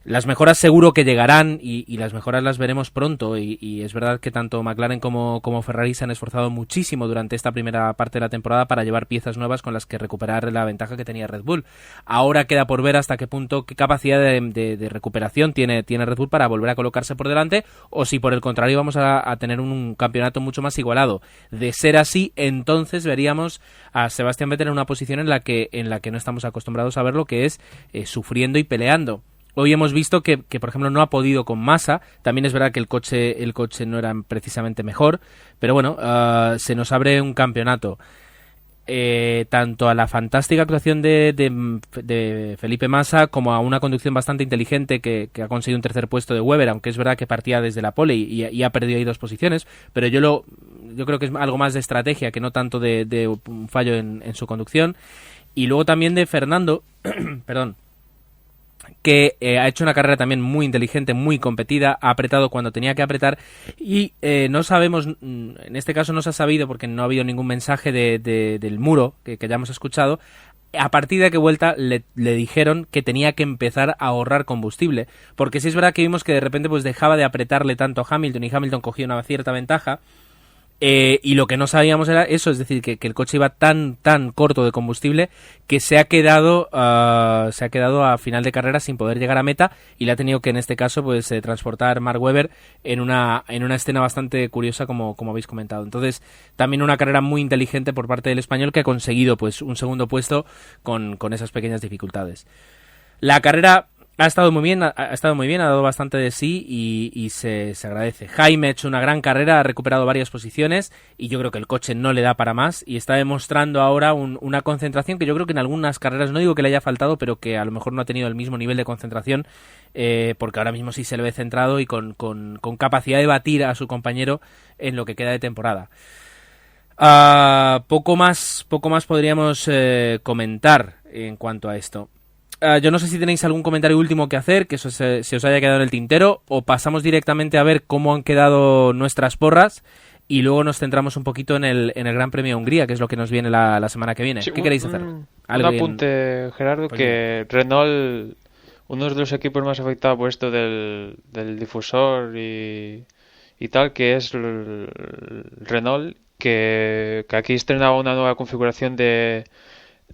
Las mejoras seguro que llegarán y las mejoras las veremos pronto y es verdad que tanto McLaren como Ferrari se han esforzado muchísimo durante esta primera parte de la temporada para llevar piezas nuevas con las que recuperar la ventaja que tenía Red Bull. Ahora queda por ver hasta qué punto, qué capacidad de recuperación tiene Red Bull para volver a colocarse por delante o si por el contrario vamos a tener un campeonato mucho más igualado. De ser así, entonces veríamos a Sebastián Vettel en una posición en la que no estamos acostumbrados a verlo, que es sufriendo y peleando. Hoy hemos visto que, por ejemplo, no ha podido con Massa. También es verdad que el coche no era precisamente mejor, pero bueno, se nos abre un campeonato. Tanto a la fantástica actuación de Felipe Massa como a una conducción bastante inteligente que ha conseguido un tercer puesto de Weber, aunque es verdad que partía desde la pole y ha perdido ahí 2 posiciones, pero yo creo que es algo más de estrategia que no tanto de un fallo en su conducción. Y luego también de Fernando, perdón, que ha hecho una carrera también muy inteligente, muy competida, ha apretado cuando tenía que apretar y no sabemos, en este caso no se ha sabido porque no ha habido ningún mensaje del muro que hayamos escuchado, a partir de qué vuelta le dijeron que tenía que empezar a ahorrar combustible, porque sí es verdad que vimos que de repente pues dejaba de apretarle tanto a Hamilton y Hamilton cogía una cierta ventaja. Y lo que no sabíamos era eso, es decir, que el coche iba tan corto de combustible que se ha quedado a final de carrera sin poder llegar a meta y le ha tenido que en este caso pues transportar Mark Webber en una escena bastante curiosa como habéis comentado. Entonces también una carrera muy inteligente por parte del español que ha conseguido pues un segundo puesto con esas pequeñas dificultades. La carrera ha estado muy bien, ha dado bastante de sí y se agradece. Jaime ha hecho una gran carrera, ha recuperado varias posiciones y yo creo que el coche no le da para más y está demostrando ahora una concentración que yo creo que en algunas carreras, no digo que le haya faltado, pero que a lo mejor no ha tenido el mismo nivel de concentración porque ahora mismo sí se le ve centrado y con capacidad de batir a su compañero en lo que queda de temporada. Poco más podríamos comentar en cuanto a esto. Yo no sé si tenéis algún comentario último que hacer, que eso se os haya quedado en el tintero, o pasamos directamente a ver cómo han quedado nuestras porras y luego nos centramos un poquito en el Gran Premio de Hungría, que es lo que nos viene la semana que viene. Sí, ¿qué queréis hacer? Un apunte, Gerardo, que Renault, uno de los equipos más afectados por esto del difusor y tal, que es el Renault, que aquí estrenaba una nueva configuración de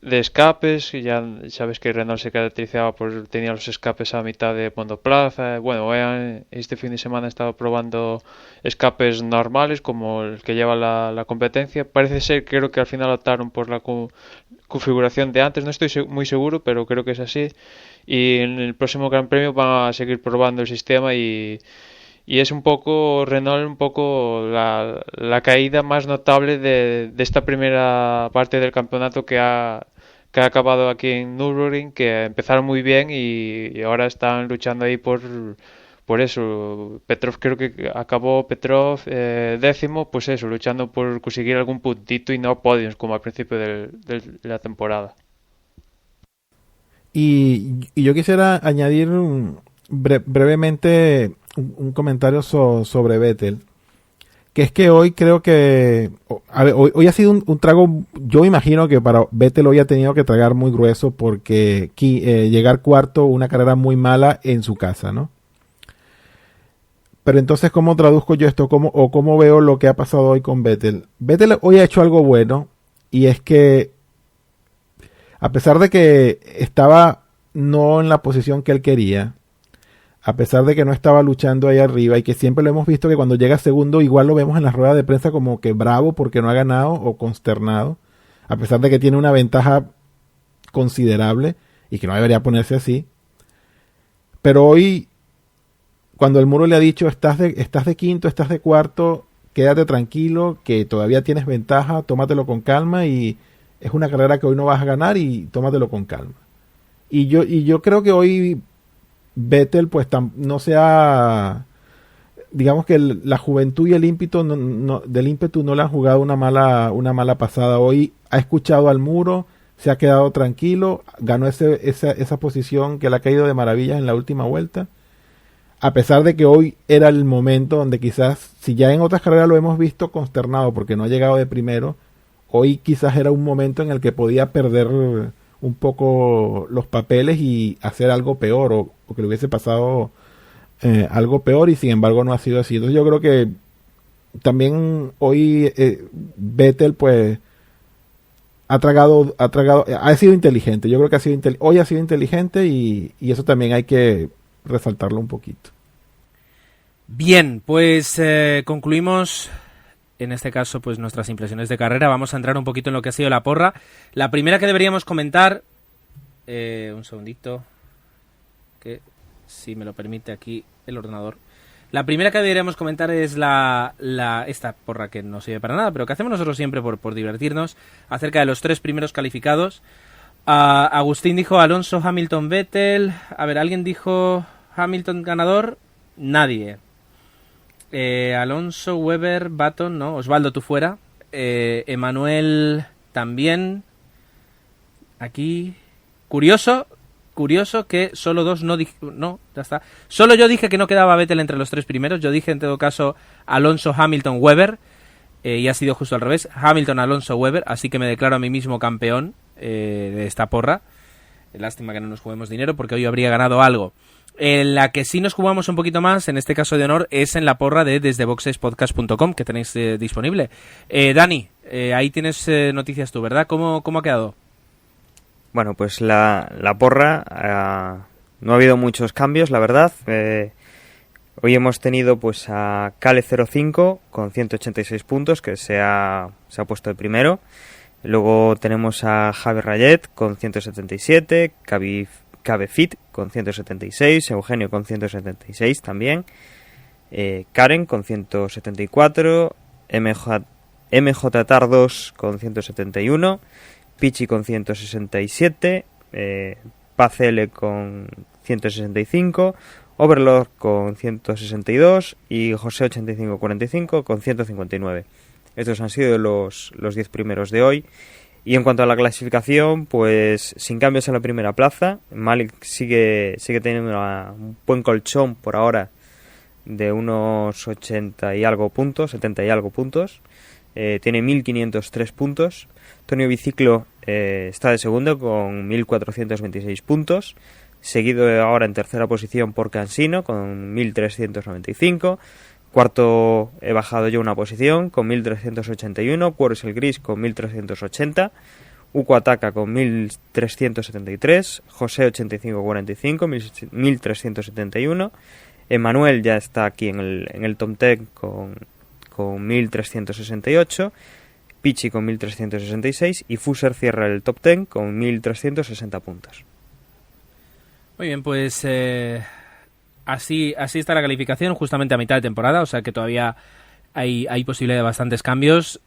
escapes, y ya sabes que Renault se caracterizaba por tenía los escapes a mitad de monoplaza. Bueno, este fin de semana he estado probando escapes normales como el que lleva la competencia. Parece ser, creo que al final optaron por la configuración de antes, no estoy muy seguro, pero creo que es así. Y en el próximo Gran Premio van a seguir probando el sistema y es un poco Renault, un poco la caída más notable de esta primera parte del campeonato que ha acabado aquí en Nürburgring, que empezaron muy bien y ahora están luchando ahí por eso. Petrov, creo que acabó décimo, pues eso, luchando por conseguir algún puntito y no podios como al principio de la temporada. Y yo quisiera añadir brevemente un comentario sobre Vettel, que es que hoy creo que... A ver, hoy ha sido un trago... Yo imagino que para Vettel hoy ha tenido que tragar muy grueso porque llegar cuarto, una carrera muy mala en su casa, ¿no? Pero entonces, ¿cómo traduzco yo esto? ¿Cómo veo lo que ha pasado hoy con Vettel? Vettel hoy ha hecho algo bueno, y es que a pesar de que estaba no en la posición que él quería, a pesar de que no estaba luchando ahí arriba, y que siempre lo hemos visto que cuando llega segundo igual lo vemos en las ruedas de prensa como que bravo porque no ha ganado o consternado, a pesar de que tiene una ventaja considerable y que no debería ponerse así. Pero hoy, cuando el muro le ha dicho estás de quinto, estás de cuarto, quédate tranquilo, que todavía tienes ventaja, tómatelo con calma, y es una carrera que hoy no vas a ganar y tómatelo con calma. Y yo creo que hoy Vettel pues no sea, digamos que la juventud y el ímpetu del ímpetu no le han jugado una mala pasada. Hoy ha escuchado al muro, se ha quedado tranquilo, ganó esa posición que le ha caído de maravillas en la última vuelta. A pesar de que hoy era el momento donde quizás, si ya en otras carreras lo hemos visto consternado porque no ha llegado de primero, hoy quizás era un momento en el que podía perder un poco los papeles y hacer algo peor, o que le hubiese pasado algo peor, y sin embargo no ha sido así. Entonces yo creo que también hoy Vettel pues ha sido inteligente. Yo creo que hoy ha sido inteligente, y eso también hay que resaltarlo un poquito. Bien, pues concluimos en este caso pues nuestras impresiones de carrera. Vamos a entrar un poquito en lo que ha sido la porra. La primera que deberíamos comentar, un segundito, que si me lo permite aquí el ordenador. La primera que deberíamos comentar es esta porra que no sirve para nada, pero que hacemos nosotros siempre por divertirnos, acerca de los tres primeros calificados. Agustín dijo Alonso, Hamilton, Vettel. A ver, ¿alguien dijo Hamilton ganador? Nadie. Alonso, Weber, Button, ¿no? Osvaldo, tú fuera. Emanuel también. Aquí. Curioso que solo dos no dije... No, ya está. Solo yo dije que no quedaba Vettel entre los tres primeros. Yo dije en todo caso Alonso, Hamilton, Weber. Y ha sido justo al revés. Hamilton, Alonso, Weber. Así que me declaro a mí mismo campeón de esta porra. Lástima que no nos juguemos dinero porque hoy habría ganado algo. En la que sí nos jugamos un poquito más, en este caso de honor, es en la porra de desdeboxespodcast.com, que tenéis disponible. Dani, ahí tienes noticias tú, ¿verdad? ¿Cómo ha quedado? Bueno, pues la porra, no ha habido muchos cambios, la verdad. Hoy hemos tenido pues a Cale05 con 186 puntos, que se ha puesto de primero. Luego tenemos a Javi Rayet con 177, Cabefit con 176, Eugenio con 176 también, Karen con 174, MJ Tardos con 171, Pichi con 167, Pacele con 165, Overlord con 162 y José 8545 con 159. Estos han sido los 10 primeros de hoy. Y en cuanto a la clasificación, pues sin cambios en la primera plaza. Malik sigue teniendo un buen colchón por ahora de unos 80 y algo puntos, 70 y algo puntos. Tiene 1.503 puntos. Tonio Biciclo está de segundo con 1.426 puntos. Seguido ahora en tercera posición por Cansino con 1.395. Cuarto he bajado yo una posición con 1.381, Cuores el Gris con 1.380, Uco Ataca con 1.373, José 8545, 1.371, Emanuel ya está aquí en el top 10 con 1.368, Pichi con 1.366 y Fuser cierra el top 10 con 1.360 puntos. Muy bien, pues... Así está la calificación, justamente a mitad de temporada, o sea que todavía hay posibilidad de bastantes cambios.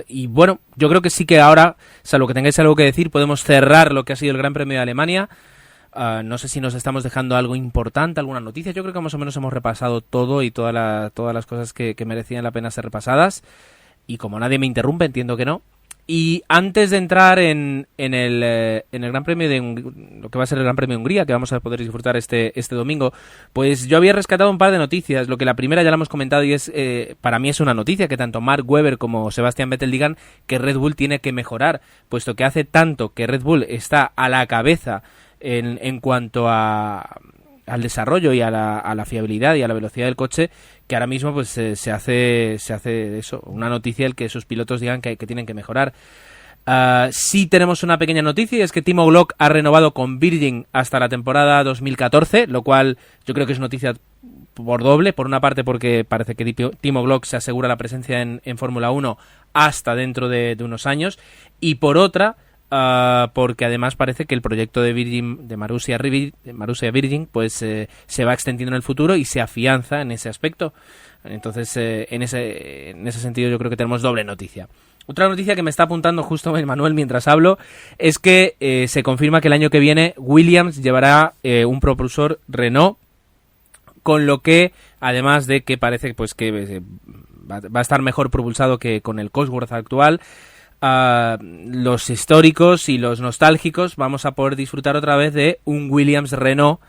Y bueno, yo creo que sí que ahora, salvo que tengáis algo que decir, podemos cerrar lo que ha sido el Gran Premio de Alemania. No sé si nos estamos dejando algo importante, alguna noticia. Yo creo que más o menos hemos repasado todo y todas las cosas que merecían la pena ser repasadas. Y como nadie me interrumpe, entiendo que no. Y antes de entrar en el Gran Premio lo que va a ser el Gran Premio de Hungría, que vamos a poder disfrutar este domingo, pues yo había rescatado un par de noticias. Lo que la primera ya la hemos comentado y es, para mí es una noticia que tanto Mark Webber como Sebastian Vettel digan que Red Bull tiene que mejorar, puesto que hace tanto que Red Bull está a la cabeza en cuanto al desarrollo y a la fiabilidad y a la velocidad del coche, que ahora mismo pues se hace eso, una noticia el que sus pilotos digan que tienen que mejorar. Sí tenemos una pequeña noticia, y es que Timo Glock ha renovado con Virgin hasta la temporada 2014, lo cual yo creo que es noticia por doble. Por una parte porque parece que Timo Glock se asegura la presencia en Fórmula 1 hasta dentro de unos años, y por otra porque además parece que el proyecto de Virgin, de Marussia Virgin, pues se va extendiendo en el futuro y se afianza en ese aspecto. Entonces, en ese sentido yo creo que tenemos doble noticia. Otra noticia que me está apuntando justo Manuel mientras hablo es que se confirma que el año que viene Williams llevará un propulsor Renault, con lo que, además de que parece pues que va a estar mejor propulsado que con el Cosworth actual, los históricos y los nostálgicos vamos a poder disfrutar otra vez de un Williams Renault,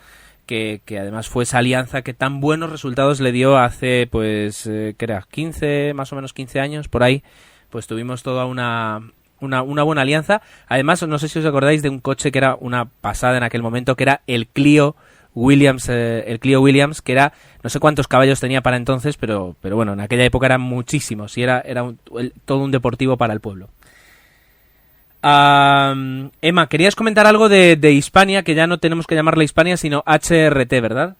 que además fue esa alianza que tan buenos resultados le dio hace, pues, ¿qué era? 15, más o menos 15 años, por ahí, pues tuvimos toda una buena alianza. Además, no sé si os acordáis de un coche que era una pasada en aquel momento, que era el Clio Williams, que era, no sé cuántos caballos tenía para entonces, pero bueno, en aquella época eran muchísimos y era todo un deportivo para el pueblo. Emma, querías comentar algo de Hispania, que ya no tenemos que llamarla Hispania, sino HRT, ¿verdad?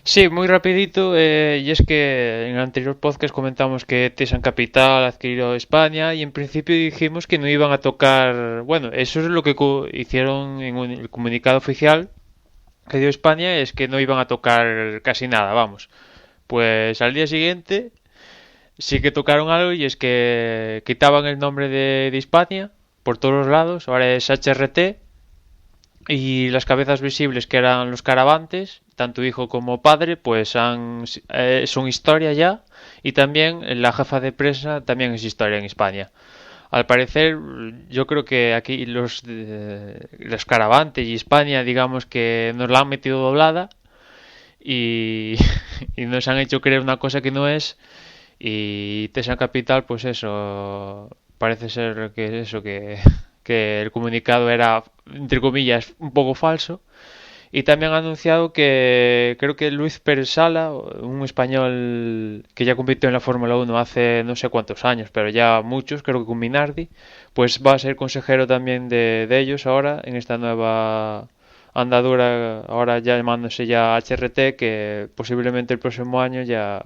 Sí, muy rapidito, y es que en el anterior podcast comentamos que Tesan Capital ha adquirido España y en principio dijimos que no iban a tocar, bueno, eso es lo que hicieron en el comunicado oficial que dio España, es que no iban a tocar casi nada, vamos. Pues al día siguiente sí que tocaron algo, y es que quitaban el nombre de Hispania por todos los lados, ahora es HRT, y las cabezas visibles que eran los caravantes, tanto hijo como padre, pues son historia ya, y también la jefa de prensa también es historia en Hispania. Al parecer, yo creo que aquí los caravantes y Hispania, digamos que nos la han metido doblada y nos han hecho creer una cosa que no es, y Tesan Capital, pues eso, parece ser que es eso, que el comunicado era, entre comillas, un poco falso. Y también ha anunciado que creo que Luis Pérez Sala, un español que ya compitió en la Fórmula 1 hace no sé cuántos años, pero ya muchos, creo que con Minardi, pues va a ser consejero también de ellos ahora en esta nueva andadura, ahora ya llamándose ya HRT, que posiblemente el próximo año ya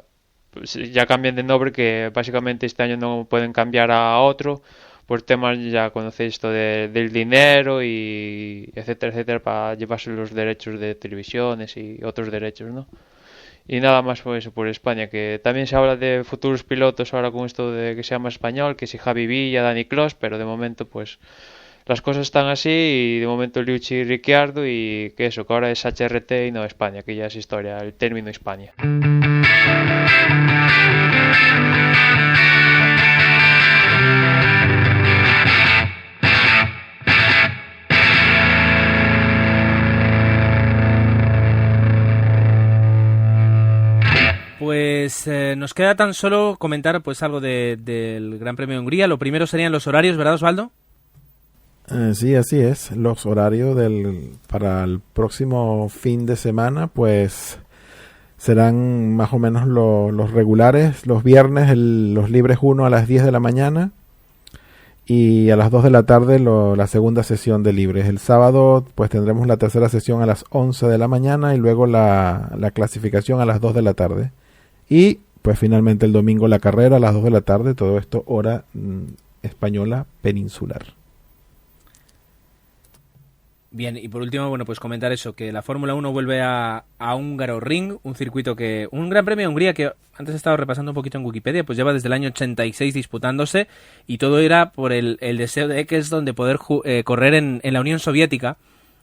cambien de nombre, que básicamente este año no pueden cambiar a otro por temas, ya conocéis esto del dinero y etcétera, etcétera, para llevarse los derechos de televisiones y otros derechos, ¿no? Y nada más por eso, por España, que también se habla de futuros pilotos ahora con esto de que se llama español, que si Javi Villa, Dani Clos, pero de momento pues las cosas están así, y de momento Liucci y Ricciardo, y que eso, que ahora es HRT y no España, que ya es historia, el término España. Pues nos queda tan solo comentar pues algo del Gran Premio de Hungría. Lo primero serían los horarios, ¿verdad, Osvaldo? Sí, así es. Los horarios para el próximo fin de semana, pues serán más o menos los regulares. Los viernes, los libres 1 a las 10 de la mañana y a las 2 de la tarde la segunda sesión de libres. El sábado pues tendremos la tercera sesión a las 11 de la mañana y luego la clasificación a las 2 de la tarde. Y pues finalmente el domingo la carrera a las 2 de la tarde, todo esto hora española peninsular. Bien, y por último, bueno, pues comentar eso, que la Fórmula 1 vuelve a Hungaroring, un circuito un Gran Premio de Hungría que antes he estado repasando un poquito en Wikipedia, pues lleva desde el año 86 disputándose, y todo era por el deseo de Ecclestone de poder correr en la Unión Soviética,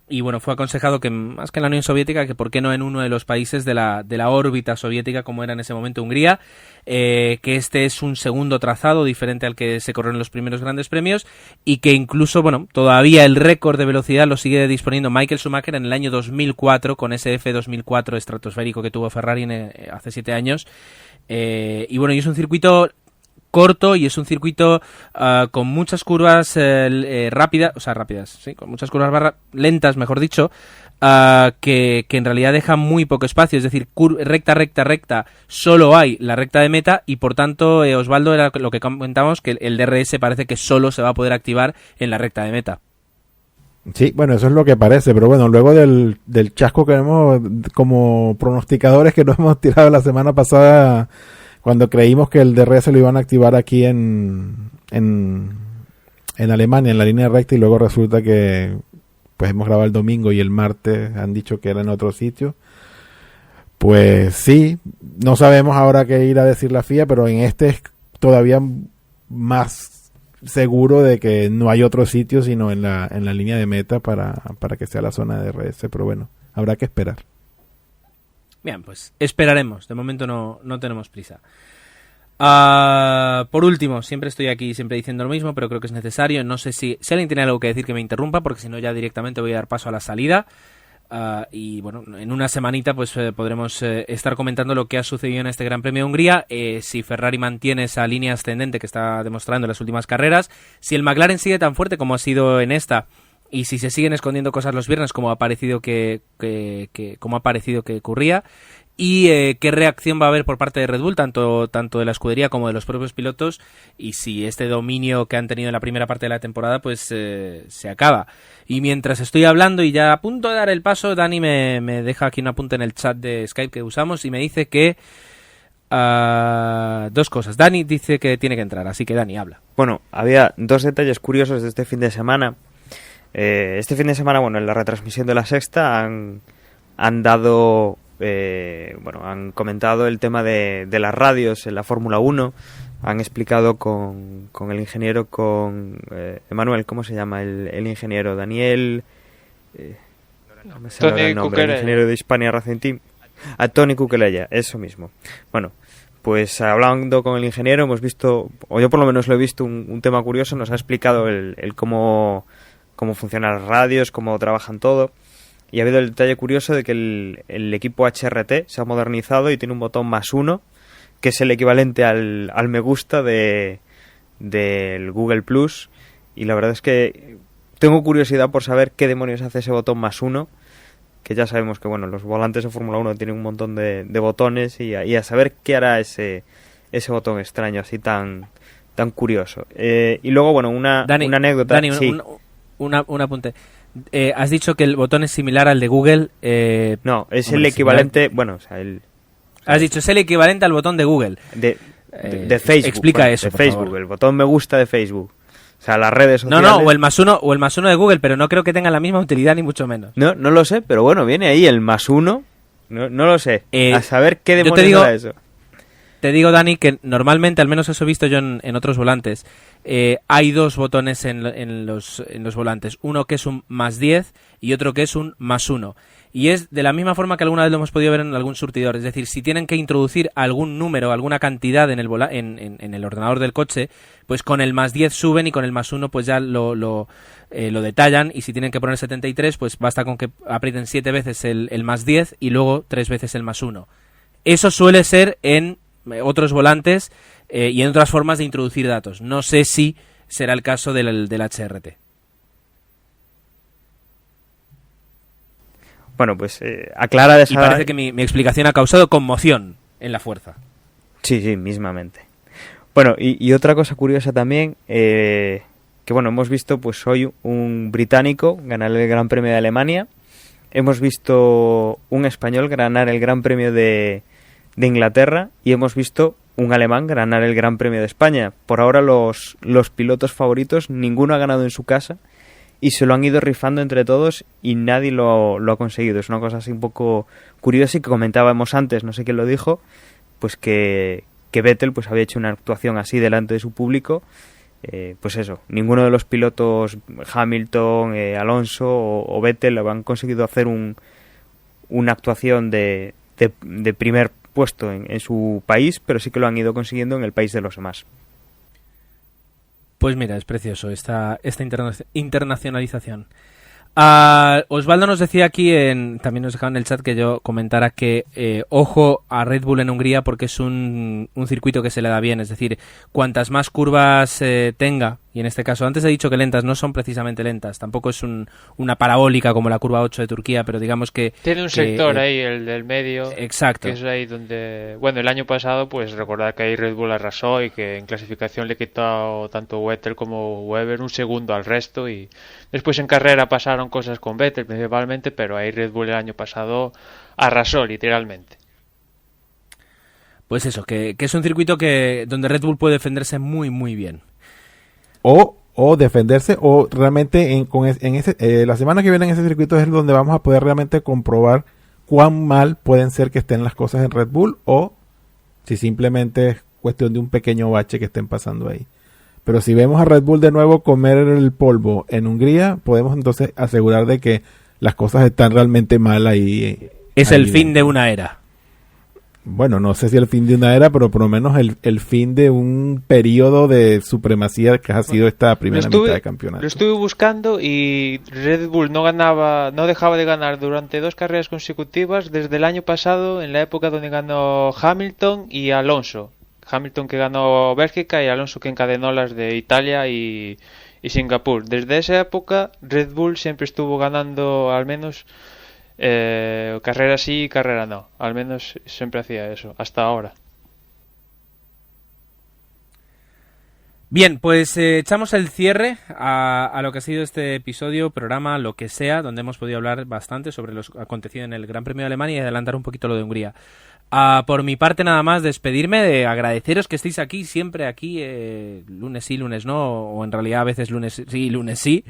y bueno, fue aconsejado que más que en la Unión Soviética, que por qué no en uno de los países de la órbita soviética, como era en ese momento Hungría, que este es un segundo trazado diferente al que se corrió en los primeros grandes premios, y que incluso, bueno, todavía el récord de velocidad lo sigue disponiendo Michael Schumacher en el año 2004, con ese F2004 estratosférico que tuvo Ferrari hace 7 años, y bueno, y es un circuito corto y es un circuito con muchas curvas rápidas, sí, con muchas curvas lentas, mejor dicho, que en realidad deja muy poco espacio, es decir, recta, solo hay la recta de meta y por tanto, Osvaldo, era lo que comentábamos, que el DRS parece que solo se va a poder activar en la recta de meta. Sí, bueno, eso es lo que parece, pero bueno, luego del chasco que hemos, como pronosticadores que nos hemos tirado la semana pasada, cuando creímos que el DRS lo iban a activar aquí en Alemania, en la línea recta, y luego resulta que pues hemos grabado el domingo y el martes han dicho que era en otro sitio. Pues sí, no sabemos ahora qué ir a decir la FIA, pero en este es todavía más seguro de que no hay otro sitio sino en la línea de meta para que sea la zona de DRS, pero bueno, habrá que esperar. Bien, pues esperaremos. De momento no tenemos prisa. Por último, siempre estoy aquí siempre diciendo lo mismo, pero creo que es necesario. No sé si alguien tiene algo que decir que me interrumpa, porque si no ya directamente voy a dar paso a la salida. Y bueno, en una semanita pues podremos estar comentando lo que ha sucedido en este Gran Premio de Hungría, si Ferrari mantiene esa línea ascendente que está demostrando en las últimas carreras, si el McLaren sigue tan fuerte como ha sido en esta, y si se siguen escondiendo cosas los viernes como ha parecido que ocurría, y qué reacción va a haber por parte de Red Bull, tanto de la escudería como de los propios pilotos, y si este dominio que han tenido en la primera parte de la temporada pues se acaba. Y mientras estoy hablando y ya a punto de dar el paso, Dani me deja aquí un apunte en el chat de Skype que usamos y me dice que dos cosas. Dani dice que tiene que entrar, así que Dani, habla. Bueno, había dos detalles curiosos de este fin de semana. Este fin de semana, bueno, en la retransmisión de La Sexta han dado... han comentado el tema de las radios en la Fórmula 1. Han explicado con el ingeniero, con Emanuel, ¿cómo se llama el ingeniero? Daniel... no me sale ahora el nombre, el ingeniero de Hispania Racing Team. A Tony Cuquelella, eso mismo. Bueno, pues hablando con el ingeniero hemos visto, o yo por lo menos lo he visto, un tema curioso. Nos ha explicado el cómo funcionan las radios, cómo trabajan todo. Y ha habido el detalle curioso de que el equipo HRT se ha modernizado y tiene un botón +1, que es el equivalente al me gusta del Google Plus. Y la verdad es que tengo curiosidad por saber qué demonios hace ese botón +1, que ya sabemos que bueno, los volantes de Fórmula 1 tienen un montón de botones, y a saber qué hará ese botón extraño, así tan curioso. Y luego, bueno, una anécdota. Dani, sí. un apunte. Has dicho que el botón es similar al de Google. No, es el equivalente. Bueno, o sea, has dicho, es el equivalente al botón de Google. De Facebook. Explica eso, de por Facebook, favor. el botón me gusta de Facebook. O sea, las redes sociales. No, o el +1 de Google, pero no creo que tengan la misma utilidad ni mucho menos. No lo sé, pero bueno, viene ahí el +1. No lo sé. A saber qué demonios era eso. Te digo, Dani, que normalmente, al menos eso he visto yo en otros volantes, hay dos botones en los volantes. Uno que es un +10 y otro que es un +1. Y es de la misma forma que alguna vez lo hemos podido ver en algún surtidor. Es decir, si tienen que introducir algún número, alguna cantidad en el ordenador del coche, pues con el +10 suben y con el +1 pues ya lo detallan. Y si tienen que poner 73, pues basta con que aprieten 7 veces el +10 y luego 3 veces el +1. Eso suele ser en otros volantes y en otras formas de introducir datos. No sé si será el caso del HRT. Bueno, pues aclara esa... Y parece que mi explicación ha causado conmoción en la fuerza. Sí, mismamente. Bueno, y otra cosa curiosa también, que bueno, hemos visto pues hoy un británico ganar el Gran Premio de Alemania. Hemos visto un español ganar el Gran Premio de Inglaterra, y hemos visto un alemán ganar el Gran Premio de España. Por ahora los pilotos favoritos, ninguno ha ganado en su casa, y se lo han ido rifando entre todos y nadie lo ha conseguido. Es una cosa así un poco curiosa, y que comentábamos antes, no sé quién lo dijo, pues que Vettel pues había hecho una actuación así delante de su público pues eso, ninguno de los pilotos, Hamilton, Alonso o Vettel, han conseguido hacer una actuación de primer puesto en su país, pero sí que lo han ido consiguiendo en el país de los demás. Pues mira, es precioso esta internacionalización. Osvaldo nos decía aquí, también nos dejaba en el chat que yo comentara que ojo a Red Bull en Hungría porque es un circuito que se le da bien, es decir, cuantas más curvas tenga, y en este caso, antes he dicho que lentas, no son precisamente lentas, tampoco es una parabólica como la curva 8 de Turquía, pero digamos que... Tiene un sector ahí, el del medio, exacto, que es ahí donde... Bueno, el año pasado, pues recordar que ahí Red Bull arrasó y que en clasificación le quitó tanto Vettel como Webber un segundo al resto, y después en carrera pasaron cosas con Vettel principalmente, pero ahí Red Bull el año pasado arrasó literalmente. Pues eso, que es un circuito donde Red Bull puede defenderse muy muy bien. O defenderse, o realmente la semana que viene en ese circuito es donde vamos a poder realmente comprobar cuán mal pueden ser que estén las cosas en Red Bull, o si simplemente es cuestión de un pequeño bache que estén pasando ahí. Pero si vemos a Red Bull de nuevo comer el polvo en Hungría, podemos entonces asegurar de que las cosas están realmente mal ahí. Es el fin de una era. Bueno, no sé si el fin de una era, pero por lo menos el fin de un periodo de supremacía que ha sido esta primera mitad de campeonato. Lo estuve buscando y Red Bull no dejaba de ganar durante 2 carreras consecutivas desde el año pasado, en la época donde ganó Hamilton y Alonso. Hamilton que ganó Bélgica y Alonso que encadenó las de Italia y Singapur. Desde esa época Red Bull siempre estuvo ganando al menos... carrera sí y carrera no, al menos siempre hacía eso hasta ahora. Bien, pues echamos el cierre a lo que ha sido este episodio, programa, lo que sea, donde hemos podido hablar bastante sobre lo acontecido en el Gran Premio de Alemania y adelantar un poquito lo de Hungría. Por mi parte nada más despedirme, de agradeceros que estéis aquí, siempre aquí, lunes sí, lunes no, o en realidad a veces lunes sí, lunes sí.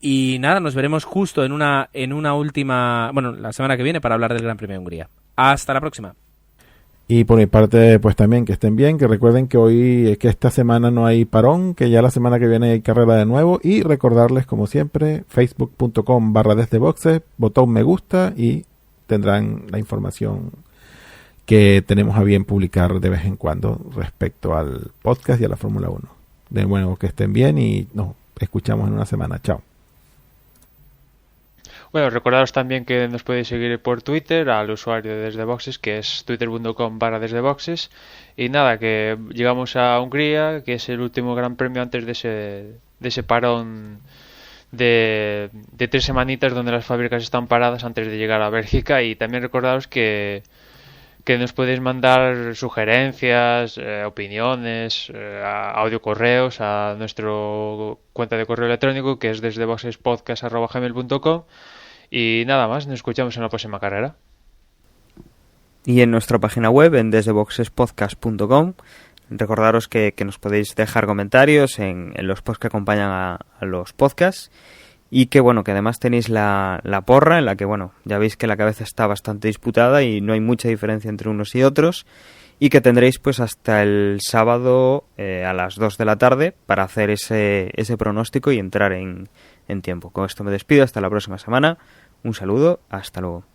Y nada, nos veremos justo en una última, bueno, la semana que viene para hablar del Gran Premio de Hungría. Hasta la próxima. Y por mi parte, pues también que estén bien, que recuerden que esta semana no hay parón, que ya la semana que viene hay carrera de nuevo, y recordarles como siempre, facebook.com/desdeboxes, botón me gusta y tendrán la información que tenemos a bien publicar de vez en cuando respecto al podcast y a la Fórmula 1. De nuevo, que estén bien y nos escuchamos en una semana. Chao. Bueno, recordaros también que nos podéis seguir por Twitter al usuario de Desde Boxes, que es twitter.com/desdeboxes. Y nada, que llegamos a Hungría, que es el último gran premio antes de ese parón de 3 semanitas donde las fábricas están paradas antes de llegar a Bélgica. Y también recordaros que nos podéis mandar sugerencias, opiniones, audio correos a nuestro cuenta de correo electrónico, que es desdeboxespodcast@gmail.com. Y nada más, nos escuchamos en la próxima carrera. Y en nuestra página web, en desdeboxespodcast.com, recordaros que nos podéis dejar comentarios en los posts que acompañan a los podcasts. Y que bueno, que además tenéis la porra, en la que bueno, ya veis que la cabeza está bastante disputada y no hay mucha diferencia entre unos y otros. Y que tendréis pues hasta el sábado a las 2 de la tarde para hacer ese pronóstico y entrar en tiempo. Con esto me despido, hasta la próxima semana. Un saludo, hasta luego.